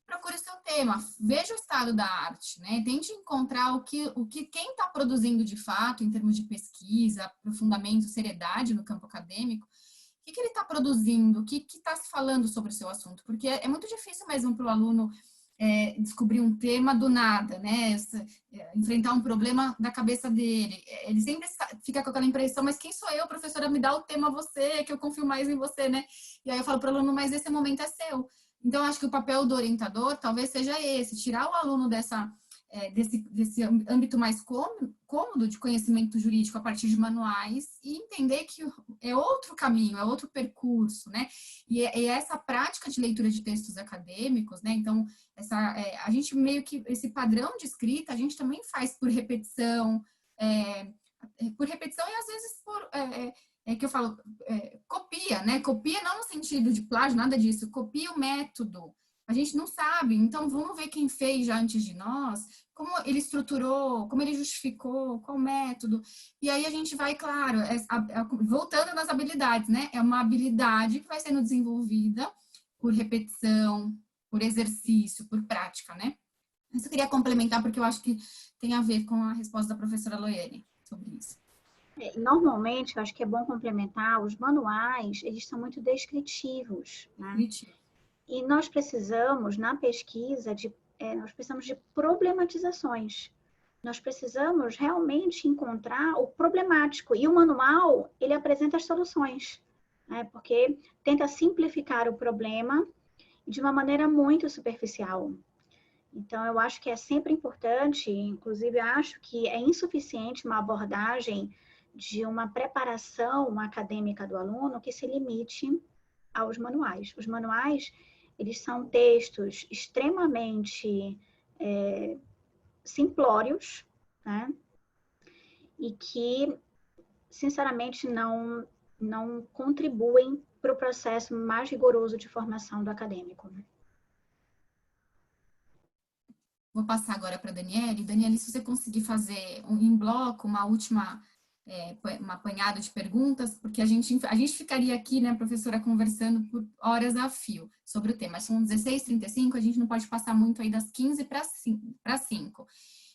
B: procure seu tema, veja o estado da arte, né? Tente encontrar o que quem está produzindo de fato, em termos de pesquisa, aprofundamento, seriedade no campo acadêmico, o que ele está produzindo, o que está se falando sobre o seu assunto, porque é muito difícil mesmo para o aluno descobrir um tema do nada, né? Enfrentar um problema da cabeça dele. Ele sempre fica com aquela impressão, mas quem sou eu, professora, me dá o tema a você, que eu confio mais em você, né? E aí eu falo para o aluno, mas esse momento é seu. Então, acho que o papel do orientador talvez seja esse, tirar o aluno desse âmbito mais cômodo de conhecimento jurídico a partir de manuais e entender que é outro caminho, é outro percurso, né? E essa prática de leitura de textos acadêmicos, né? Então, a gente meio que, esse padrão de escrita, a gente também faz por repetição e às vezes que eu falo, copia, né? Copia não no sentido de plágio, nada disso, copia o método. A gente não sabe, então vamos ver quem fez já antes de nós, como ele estruturou, como ele justificou, qual método. E aí a gente vai, claro, voltando nas habilidades, né? É uma habilidade que vai sendo desenvolvida por repetição, por exercício, por prática, né? Isso eu queria complementar porque eu acho que tem a ver com a resposta da professora Loiane sobre isso.
D: Normalmente, eu acho que é bom complementar, os manuais, eles são muito descritivos, né? E nós precisamos, na pesquisa, nós precisamos de problematizações. Nós precisamos realmente encontrar o problemático. E o manual, ele apresenta as soluções, né? Porque tenta simplificar o problema de uma maneira muito superficial. Então, eu acho que é sempre importante, inclusive acho que é insuficiente uma abordagem de uma preparação acadêmica do aluno que se limite aos manuais. Os manuais, eles são textos extremamente simplórios, né? E que, sinceramente, não contribuem para o processo mais rigoroso de formação do acadêmico.
B: Vou passar agora para a Daniele. Daniele, se você conseguir fazer em bloco uma última, um apanhado de perguntas, porque a gente ficaria aqui, né, professora, conversando por horas a fio sobre o tema. São 16h35, a gente não pode passar muito aí das 15 para 5.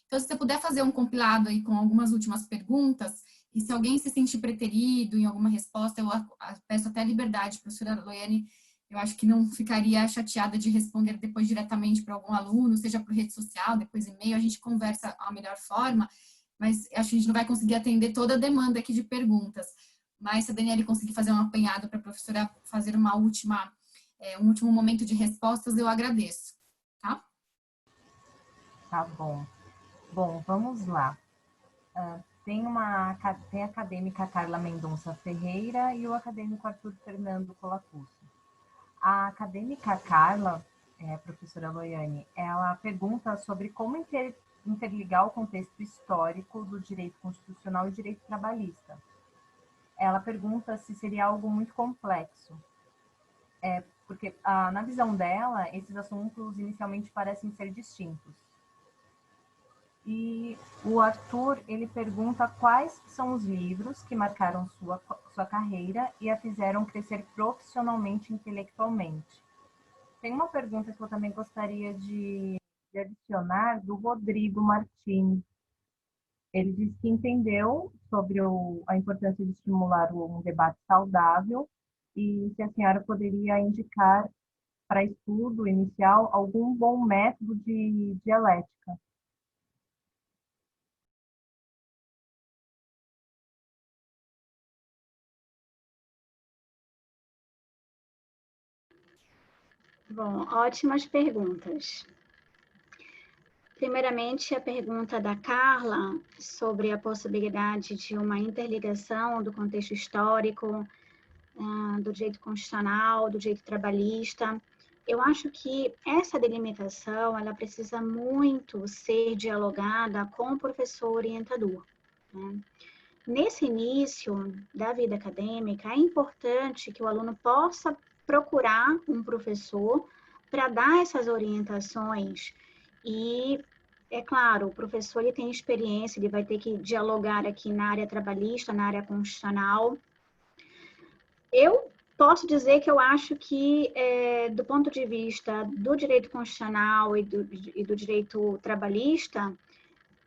B: Então, se você puder fazer um compilado aí com algumas últimas perguntas, e se alguém se sentir preterido em alguma resposta, eu peço até liberdade, professora Loiane. Eu acho que não ficaria chateada de responder depois diretamente para algum aluno, seja por rede social, depois e-mail, a gente conversa a melhor forma, mas acho que a gente não vai conseguir atender toda a demanda aqui de perguntas. Mas se a Daniele conseguir fazer um apanhado para a professora fazer um último momento de respostas, eu agradeço, tá?
C: Tá bom. Bom, vamos lá. Tem a acadêmica Carla Mendonça Ferreira e o acadêmico Arthur Fernando Colacusso. A acadêmica Carla, professora Loiane, ela pergunta sobre como interligar o contexto histórico do direito constitucional e direito trabalhista. Ela pergunta se seria algo muito complexo, porque na visão dela, esses assuntos inicialmente parecem ser distintos. E o Arthur, ele pergunta quais são os livros que marcaram sua carreira e a fizeram crescer profissionalmente e intelectualmente. Tem uma pergunta que eu também gostaria de adicionar, do Rodrigo Martins. Ele disse que entendeu sobre a importância de estimular um debate saudável e se a senhora poderia indicar para estudo inicial algum bom método de dialética.
D: Bom, ótimas perguntas. Primeiramente, a pergunta da Carla sobre a possibilidade de uma interligação do contexto histórico, do direito constitucional, do direito trabalhista. Eu acho que essa delimitação, ela precisa muito ser dialogada com o professor orientador, né? Nesse início da vida acadêmica, é importante que o aluno possa procurar um professor para dar essas orientações. E, é claro, o professor ele tem experiência, ele vai ter que dialogar aqui na área trabalhista, na área constitucional. Eu posso dizer que eu acho que, do ponto de vista do direito constitucional e do direito trabalhista,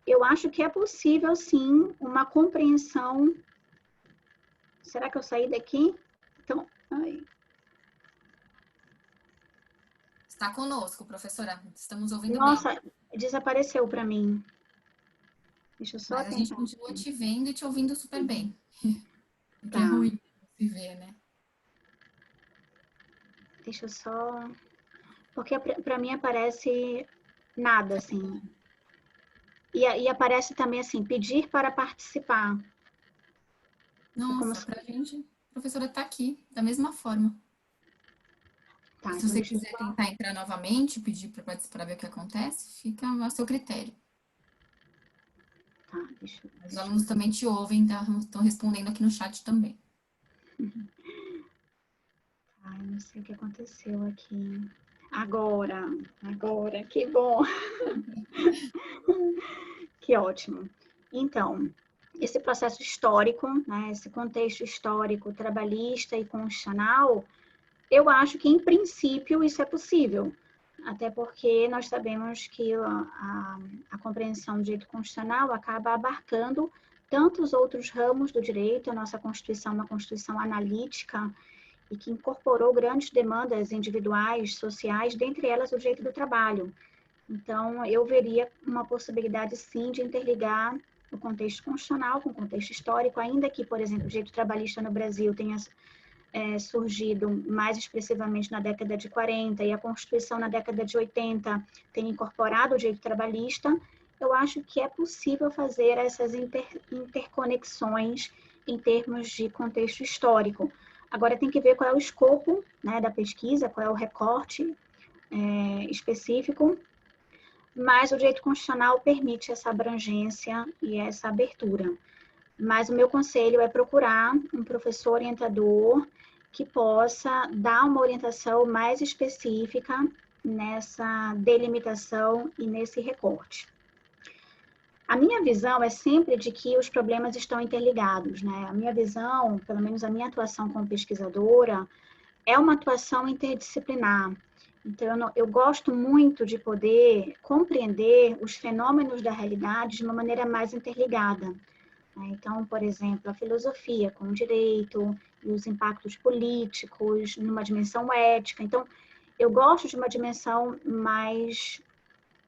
D: eu acho que é possível, sim, uma compreensão. Será que eu saí daqui? Então,
B: Está conosco, professora. Estamos ouvindo
D: nossa,
B: bem.
D: desapareceu para mim. Deixa eu só
B: Mas a gente
D: tentar.
B: continua te vendo e te ouvindo super bem. Porque é
D: Tá.
B: ruim se ver, né?
D: Deixa eu só... Porque para mim aparece nada, assim. E aparece também assim, pedir para participar.
B: Nossa, pra gente, a professora tá aqui, da mesma forma.
D: Tá,
B: Se
D: então
B: você
D: deixa eu
B: quiser
D: só...
B: tentar entrar novamente, pedir para participar, ver o que acontece, fica a seu critério.
D: Tá, deixa
B: Os
D: eu...
B: alunos também te ouvem, estão respondendo aqui no chat também.
D: Ai, não sei o que aconteceu aqui. Agora, que bom. Que ótimo. Então, esse processo histórico, né, esse contexto histórico trabalhista e constitucional, eu acho que, em princípio, isso é possível. Até porque nós sabemos que a compreensão do direito constitucional acaba abarcando tantos outros ramos do direito. A nossa Constituição é uma Constituição analítica e que incorporou grandes demandas individuais, sociais, dentre elas o direito do trabalho. Então, eu veria uma possibilidade, sim, de interligar o contexto constitucional com o contexto histórico, ainda que, por exemplo, o direito trabalhista no Brasil tenha surgido mais expressivamente na década de 40 e a Constituição na década de 80 tenha incorporado o direito trabalhista, eu acho que é possível fazer essas interconexões em termos de contexto histórico. Agora, tem que ver qual é o escopo, né, da pesquisa, qual é o recorte específico, mas o direito constitucional permite essa abrangência e essa abertura. Mas o meu conselho é procurar um professor orientador que possa dar uma orientação mais específica nessa delimitação e nesse recorte. A minha visão é sempre de que os problemas estão interligados, né? A minha visão, pelo menos a minha atuação como pesquisadora, é uma atuação interdisciplinar. Então, eu gosto muito de poder compreender os fenômenos da realidade de uma maneira mais interligada. Então, por exemplo, a filosofia com o direito e os impactos políticos numa dimensão ética. Então, eu gosto de uma dimensão mais,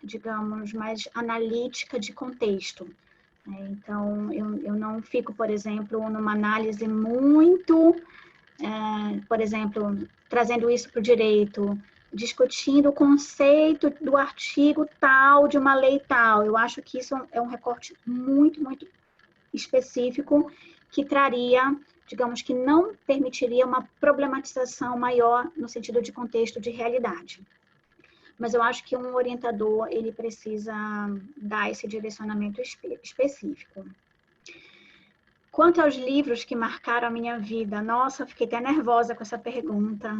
D: digamos, mais analítica de contexto. Então, eu não fico, por exemplo, numa análise muito, por exemplo, trazendo isso para o direito, discutindo o conceito do artigo tal de uma lei tal. Eu acho que isso é um recorte muito, muito específico que traria, digamos que não permitiria uma problematização maior no sentido de contexto de realidade. Mas eu acho que um orientador, ele precisa dar esse direcionamento específico. Quanto aos livros que marcaram a minha vida, nossa, eu fiquei até nervosa com essa pergunta.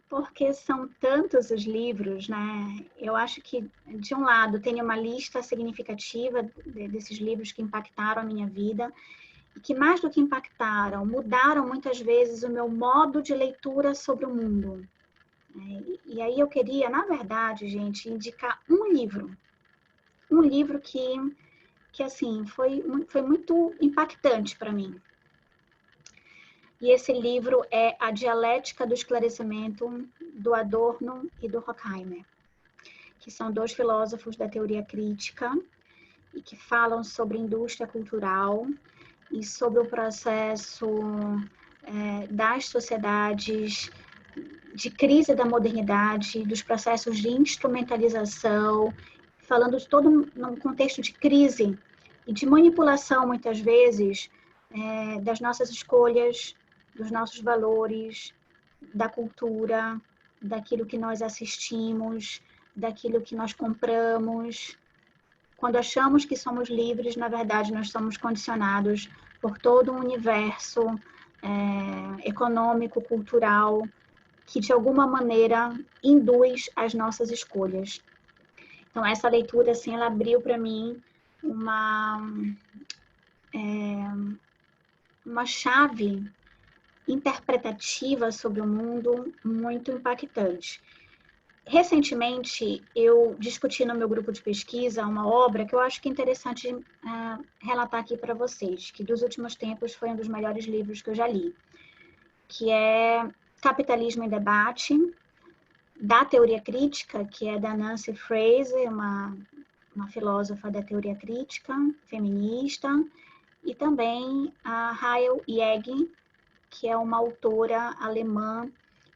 D: Porque são tantos os livros, né? Eu acho que, de um lado, tem uma lista significativa desses livros que impactaram a minha vida, e que mais do que impactaram, mudaram muitas vezes o meu modo de leitura sobre o mundo. E aí eu queria, na verdade, gente, indicar um livro que assim, foi muito impactante para mim. E esse livro é A Dialética do Esclarecimento, do Adorno e do Horkheimer, que são dois filósofos da teoria crítica e que falam sobre indústria cultural e sobre o processo das sociedades de crise da modernidade, dos processos de instrumentalização, falando de todo num contexto de crise e de manipulação, muitas vezes, das nossas escolhas, dos nossos valores, da cultura, daquilo que nós assistimos, daquilo que nós compramos. Quando achamos que somos livres, na verdade, nós somos condicionados por todo um universo econômico, cultural, que de alguma maneira induz as nossas escolhas. Então, essa leitura, assim, ela abriu para mim uma chave interpretativa sobre o mundo muito impactante. Recentemente, eu discuti no meu grupo de pesquisa uma obra que eu acho que é interessante relatar aqui para vocês, que dos últimos tempos foi um dos melhores livros que eu já li, que é Capitalismo em Debate, da teoria crítica, que é da Nancy Fraser, uma filósofa da teoria crítica, feminista, e também a Rael Jägg, que é uma autora alemã,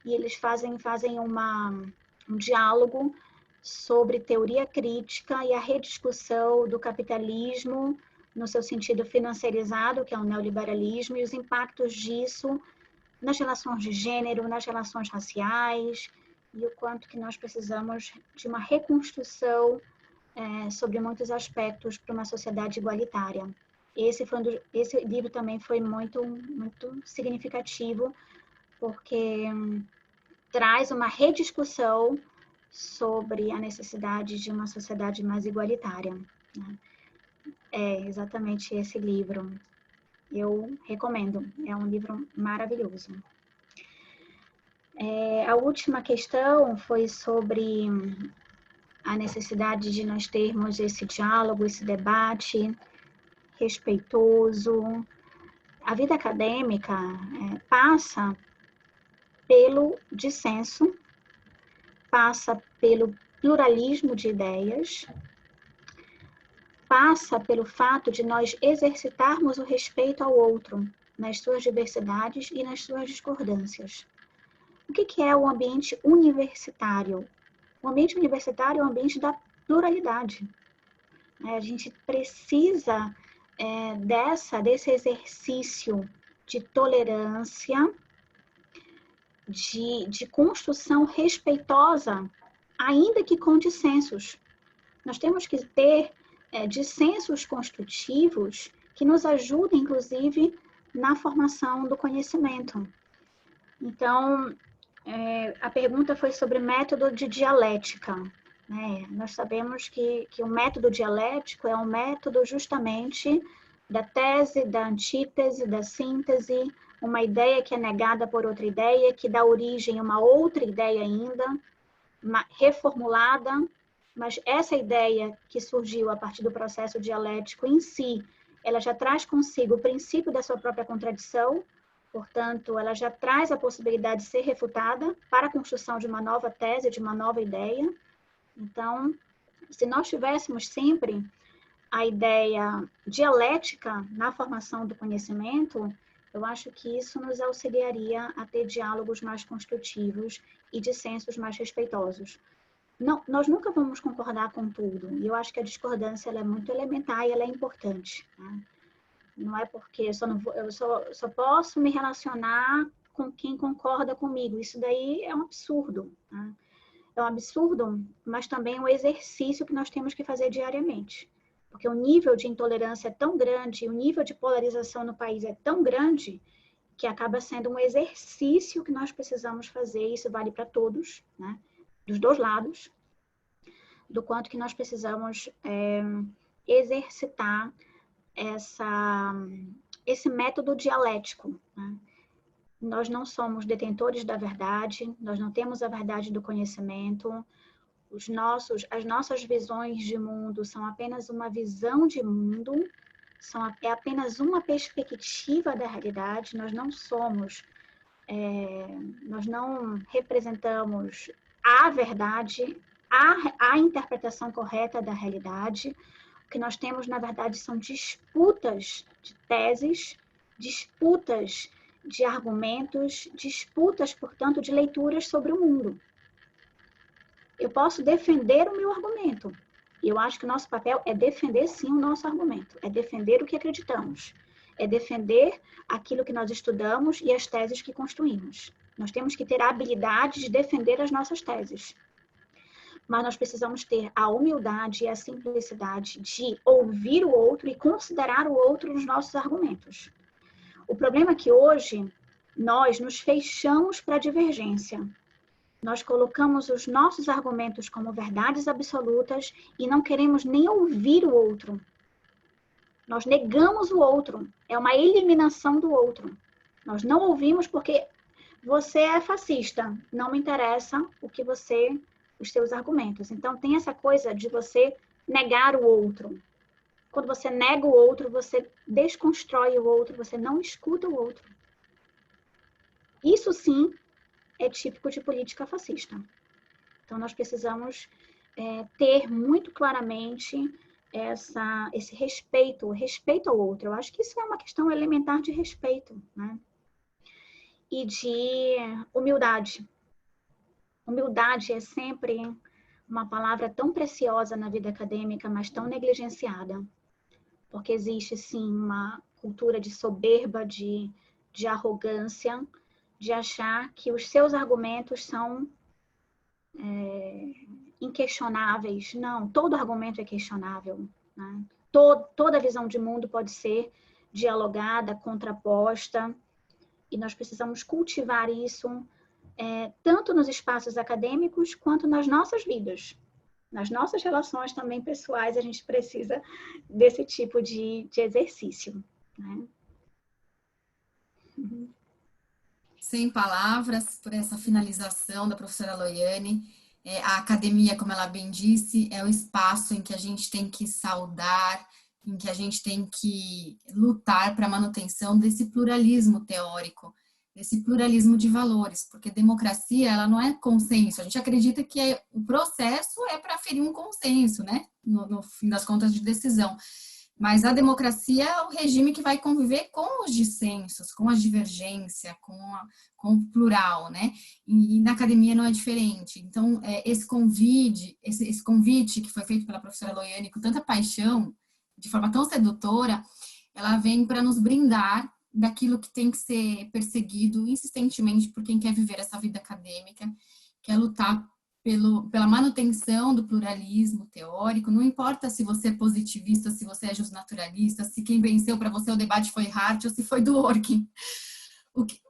D: e eles fazem um diálogo sobre teoria crítica e a rediscussão do capitalismo no seu sentido financiarizado, que é o neoliberalismo, e os impactos disso nas relações de gênero, nas relações raciais, e o quanto que nós precisamos de uma reconstrução sobre muitos aspectos para uma sociedade igualitária. Esse livro também foi muito significativo, porque traz uma rediscussão sobre a necessidade de uma sociedade mais igualitária, né? É exatamente esse livro. Eu recomendo, é um livro maravilhoso. A última questão foi sobre a necessidade de nós termos esse diálogo, esse debate respeitoso. A vida acadêmica passa pelo dissenso, passa pelo pluralismo de ideias, passa pelo fato de nós exercitarmos o respeito ao outro, nas suas diversidades e nas suas discordâncias. O que é o ambiente universitário? O ambiente universitário é o ambiente da pluralidade. A gente precisa desse exercício de tolerância, de construção respeitosa, ainda que com dissensos. Nós temos que ter dissensos construtivos que nos ajudem, inclusive, na formação do conhecimento. Então, a pergunta foi sobre método de dialética, né? Nós sabemos que o método dialético é um método justamente da tese, da antítese, da síntese, uma ideia que é negada por outra ideia, que dá origem a uma outra ideia ainda, reformulada, mas essa ideia que surgiu a partir do processo dialético em si, ela já traz consigo o princípio da sua própria contradição, portanto, ela já traz a possibilidade de ser refutada para a construção de uma nova tese, de uma nova ideia. Então, se nós tivéssemos sempre a ideia dialética na formação do conhecimento, eu acho que isso nos auxiliaria a ter diálogos mais construtivos e dissensos mais respeitosos. não, nós nunca vamos concordar com tudo. E eu acho que a discordância ela é muito elementar e ela é importante. Né? Não é porque eu só posso me relacionar com quem concorda comigo. Isso daí é um absurdo. Né? É um absurdo, mas também é um exercício que nós temos que fazer diariamente. Porque o nível de intolerância é tão grande, o nível de polarização no país é tão grande, que acaba sendo um exercício que nós precisamos fazer. Isso vale para todos, né? Dos dois lados, do quanto que nós precisamos exercitar esse método dialético. Né? Nós não somos detentores da verdade, nós não temos a verdade do conhecimento, as nossas visões de mundo são apenas uma visão de mundo, é apenas uma perspectiva da realidade, nós não representamos a verdade, a interpretação correta da realidade. O que nós temos, na verdade, são disputas de teses, disputas de argumentos, disputas, portanto, de leituras sobre o mundo. Eu posso defender o meu argumento. E eu acho que o nosso papel é defender, sim, o nosso argumento. É defender o que acreditamos. É defender aquilo que nós estudamos e as teses que construímos. Nós temos que ter a habilidade de defender as nossas teses. Mas nós precisamos ter a humildade e a simplicidade de ouvir o outro e considerar o outro nos nossos argumentos. O problema é que hoje nós nos fechamos para a divergência. Nós colocamos os nossos argumentos como verdades absolutas e não queremos nem ouvir o outro. Nós negamos o outro. É uma eliminação do outro. Nós não ouvimos porque você é fascista. Não me interessa os seus argumentos. Então, tem essa coisa de você negar o outro. Quando você nega o outro, você desconstrói o outro, você não escuta o outro. Isso, sim, é típico de política fascista. Então, nós precisamos ter muito claramente esse respeito, o respeito ao outro. Eu acho que isso é uma questão elementar de respeito, né? E de humildade. Humildade é sempre uma palavra tão preciosa na vida acadêmica, mas tão negligenciada. Porque existe, sim, uma cultura de soberba, de arrogância, de achar que os seus argumentos são inquestionáveis. Não, todo argumento é questionável. Né? Toda visão de mundo pode ser dialogada, contraposta, e nós precisamos cultivar isso tanto nos espaços acadêmicos quanto nas nossas vidas. Nas nossas relações também pessoais, a gente precisa desse tipo de exercício. Né?
B: Uhum. Sem palavras por essa finalização da professora Loiane. A academia, como ela bem disse, é o espaço em que a gente tem que saudar, em que a gente tem que lutar para a manutenção desse pluralismo teórico, desse pluralismo de valores, porque democracia, ela não é consenso. A gente acredita que o processo é para aferir um consenso, né? No fim das contas, de decisão. Mas a democracia é o regime que vai conviver com os dissensos, com a divergência, com o plural, né? E na academia não é diferente. Então, esse convite que foi feito pela professora Loiane com tanta paixão, de forma tão sedutora, ela vem para nos brindar daquilo que tem que ser perseguido insistentemente por quem quer viver essa vida acadêmica, quer lutar pela manutenção do pluralismo teórico. Não importa se você é positivista, se você é justnaturalista, se quem venceu para você o debate foi Hart ou se foi Dworkin.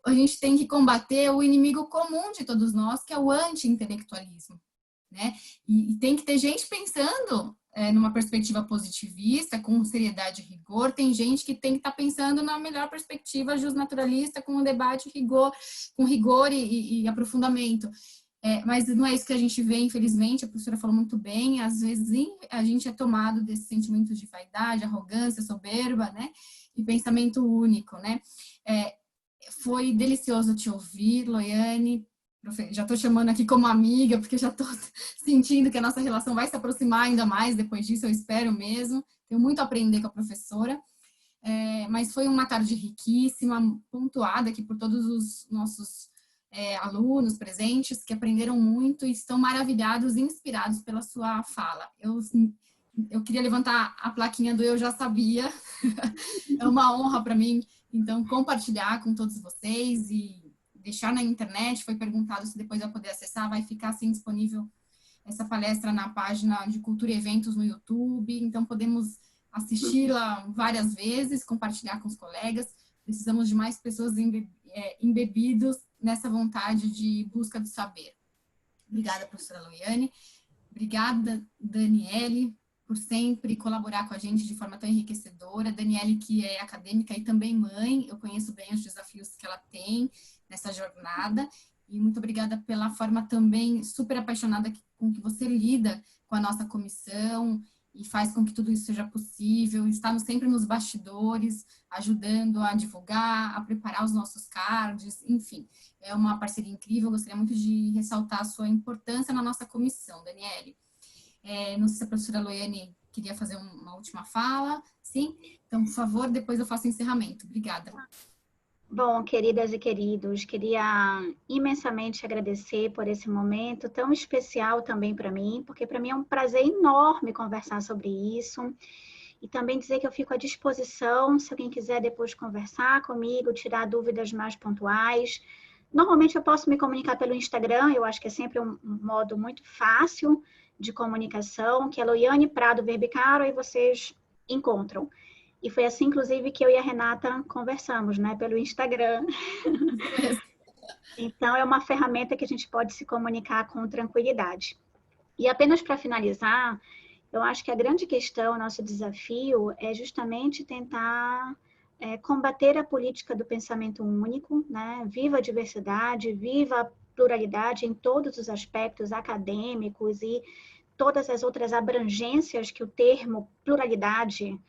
B: A gente tem que combater o inimigo comum de todos nós, que é o anti-intelectualismo. Né? E tem que ter gente pensando numa perspectiva positivista, com seriedade e rigor. Tem gente que tem que estar pensando na melhor perspectiva justnaturalista, com um debate com rigor e aprofundamento. Mas não é isso que a gente vê, infelizmente. A professora falou muito bem. Às vezes a gente é tomado desse sentimento de vaidade, arrogância, soberba, né? E pensamento único, né? Foi delicioso te ouvir, Loiane. Já estou chamando aqui como amiga, porque já estou sentindo que a nossa relação vai se aproximar ainda mais depois disso, eu espero mesmo. Tenho muito a aprender com a professora. Mas foi uma tarde riquíssima, pontuada aqui por todos os nossos alunos presentes que aprenderam muito e estão maravilhados e inspirados pela sua fala. Eu queria levantar a plaquinha do Eu Já Sabia, é uma honra para mim, então, compartilhar com todos vocês e deixar na internet. Foi perguntado se depois eu poder acessar, vai ficar assim disponível essa palestra na página de Cultura e Eventos no YouTube, então podemos assisti-la várias vezes, compartilhar com os colegas. Precisamos de mais pessoas embebidos nessa vontade de busca do saber. Obrigada, professora Loiane. Obrigada, Daniele, por sempre colaborar com a gente de forma tão enriquecedora. Daniele, que é acadêmica e também mãe, eu conheço bem os desafios que ela tem nessa jornada. E muito obrigada pela forma também super apaixonada com que você lida com a nossa comissão e faz com que tudo isso seja possível. Está sempre nos bastidores, ajudando a divulgar, a preparar os nossos cards, enfim. É uma parceria incrível, eu gostaria muito de ressaltar a sua importância na nossa comissão, Daniele. Não sei se a professora Loiane queria fazer uma última fala. Sim? Então, por favor, depois eu faço o encerramento. Obrigada.
D: Bom, queridas e queridos, queria imensamente agradecer por esse momento tão especial também para mim, porque para mim é um prazer enorme conversar sobre isso. E também dizer que eu fico à disposição, se alguém quiser depois conversar comigo, tirar dúvidas mais pontuais. Normalmente eu posso me comunicar pelo Instagram, eu acho que é sempre um modo muito fácil de comunicação, que é Loiane Prado Verbicaro, e vocês encontram. E foi assim, inclusive, que eu e a Renata conversamos, né, pelo Instagram. Então, é uma ferramenta que a gente pode se comunicar com tranquilidade. E apenas para finalizar, eu acho que a grande questão, nosso desafio, é justamente tentar combater a política do pensamento único, né? Viva a diversidade, viva a pluralidade em todos os aspectos acadêmicos e todas as outras abrangências que o termo pluralidade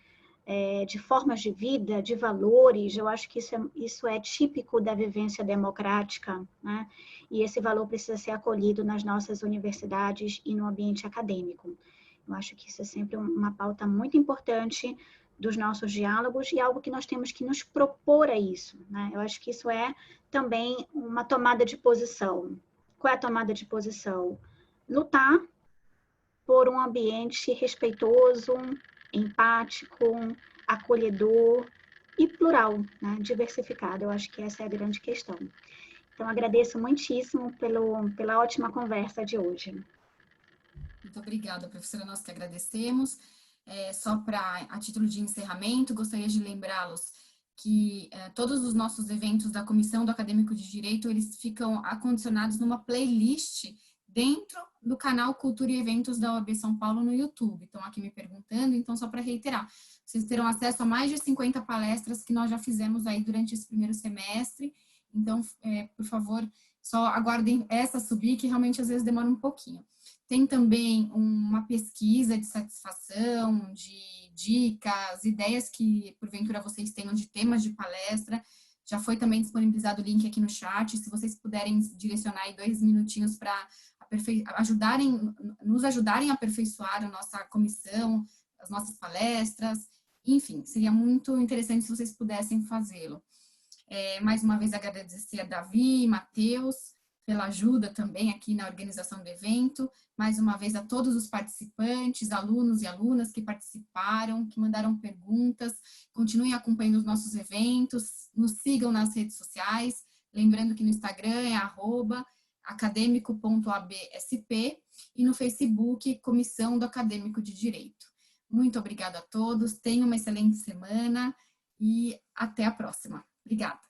D: de formas de vida, de valores, eu acho que isso é típico da vivência democrática, né? E esse valor precisa ser acolhido nas nossas universidades e no ambiente acadêmico. Eu acho que isso é sempre uma pauta muito importante dos nossos diálogos e algo que nós temos que nos propor a isso, né? Eu acho que isso é também uma tomada de posição. Qual é a tomada de posição? Lutar por um ambiente respeitoso, empático, acolhedor e plural, né? Diversificado. Eu acho que essa é a grande questão. Então, agradeço muitíssimo pela ótima conversa de hoje.
B: Muito obrigada, professora, nós que agradecemos. Só a título de encerramento, gostaria de lembrá-los que todos os nossos eventos da Comissão do Acadêmico de Direito, eles ficam acondicionados numa playlist dentro do canal Cultura e Eventos da OAB São Paulo no YouTube. Estão aqui me perguntando, então só para reiterar, vocês terão acesso a mais de 50 palestras que nós já fizemos aí durante esse primeiro semestre, então, por favor, só aguardem essa subir, que realmente às vezes demora um pouquinho. Tem também uma pesquisa de satisfação, de dicas, ideias que porventura vocês tenham de temas de palestra. Já foi também disponibilizado o link aqui no chat, se vocês puderem direcionar aí 2 minutinhos para nos ajudarem a aperfeiçoar a nossa comissão, as nossas palestras, enfim, seria muito interessante se vocês pudessem fazê-lo. Mais uma vez agradecer a Davi e Matheus pela ajuda também aqui na organização do evento, mais uma vez a todos os participantes, alunos e alunas que participaram, que mandaram perguntas, continuem acompanhando os nossos eventos, nos sigam nas redes sociais, lembrando que no Instagram é @academico.absp e no Facebook, Comissão do Acadêmico de Direito. Muito obrigada a todos, tenham uma excelente semana e até a próxima. Obrigada.